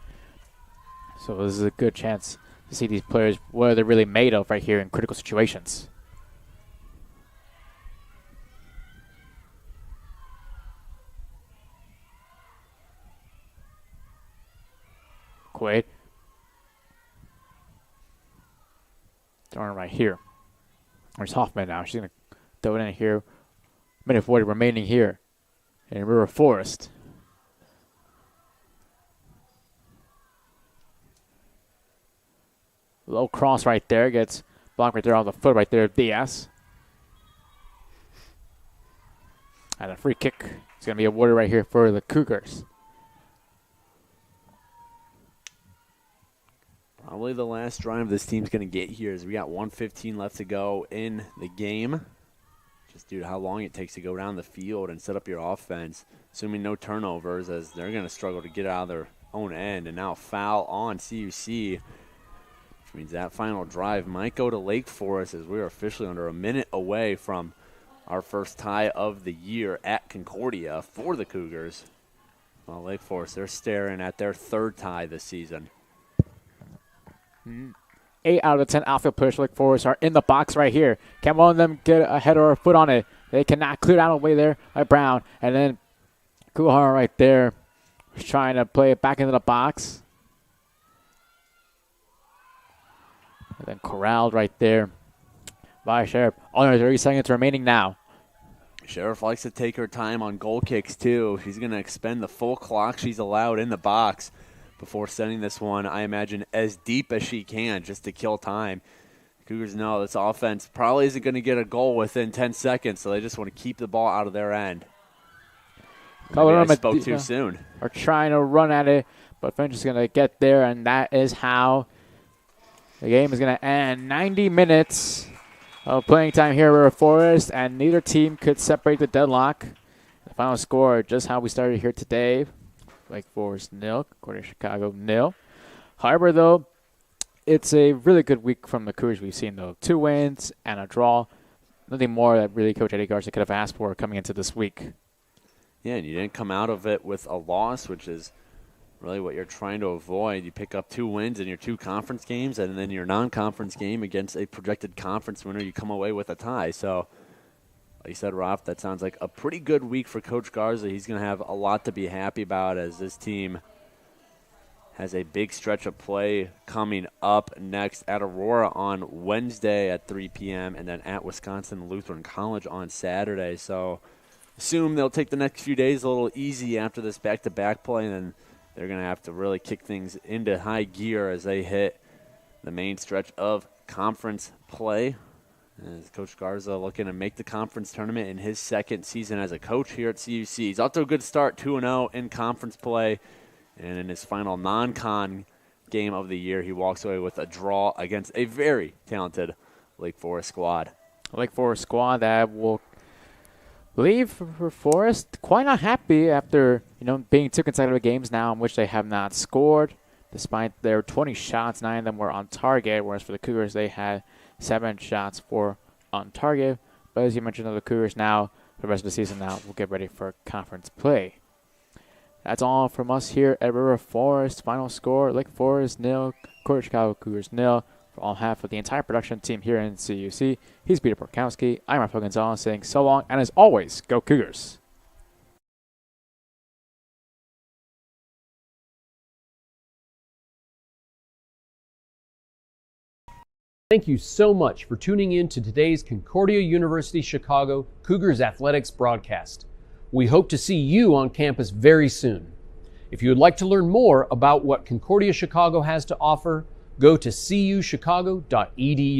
So this is a good chance to see these players, what they're really made of right here in critical situations. Quaid. Throwing right here. There's Hoffman now. She's going to throw it in here. Minute 40 remaining here in River Forest. Low cross right there. Gets blocked right there on the foot right there of Diaz. And a free kick is going to be awarded right here for the Cougars. Probably the last drive this team's going to get here as we got 1:15 left to go in the game. Just due to how long it takes to go down the field and set up your offense, assuming no turnovers, as they're going to struggle to get out of their own end. And now foul on CUC, which means that final drive might go to Lake Forest as we're officially under a minute away from our first tie of the year at Concordia for the Cougars. Well, Lake Forest, they're staring at their third tie this season. 8 out of 10 outfield push. Lake Forest are in the box right here. Can one of them get a head or a foot on it? They cannot clear it out of the way there by Brown. And then Kuhara right there is trying to play it back into the box. And then corralled right there by Sheriff. Only 30 seconds remaining now. Sheriff likes to take her time on goal kicks, too. She's going to expend the full clock she's allowed in the box before sending this one, I imagine, as deep as she can just to kill time. Cougars know this offense probably isn't going to get a goal within 10 seconds, so they just want to keep the ball out of their end. Maybe I spoke too soon. Are trying to run at it, but Finch is going to get there, and that is how the game is going to end. 90 minutes of playing time here at River Forest, and neither team could separate the deadlock. The final score, just how we started here today. Lake Forest 0, Concordia Chicago 0. However, though, it's a really good week from the Cougars we've seen, though. 2 wins and a draw. Nothing more that really Coach Eddie Garza could have asked for coming into this week. Yeah, and you didn't come out of it with a loss, which is really what you're trying to avoid. You pick up 2 wins in your 2 conference games, and then your non-conference game against a projected conference winner, you come away with a tie. So, like you said, Ralph, that sounds like a pretty good week for Coach Garza. He's going to have a lot to be happy about as this team has a big stretch of play coming up next at Aurora on Wednesday at 3 p.m. and then at Wisconsin Lutheran College on Saturday. So assume they'll take the next few days a little easy after this back-to-back play, and then they're going to have to really kick things into high gear as they hit the main stretch of conference play. As Coach Garza looking to make the conference tournament in his second season as a coach here at CUC. He's off to a good start, 2-0 in conference play. And in his final non-con game of the year, he walks away with a draw against a very talented Lake Forest squad. Lake Forest squad that will leave for Forest quite not happy after being 2 consecutive games now in which they have not scored. Despite their 20 shots, 9 of them were on target, whereas for the Cougars, they had 7 shots, 4 on target. But as you mentioned, the Cougars now, for the rest of the season now, will get ready for conference play. That's all from us here at River Forest. Final score, Lake Forest 0, Concordia Chicago Cougars 0. For all half of the entire production team here in CUC, he's Peter Porkowski. I'm Rafael Gonzalez saying so long, and as always, go Cougars. Thank you so much for tuning in to today's Concordia University Chicago Cougars Athletics broadcast. We hope to see you on campus very soon. If you would like to learn more about what Concordia Chicago has to offer, go to cuchicago.edu.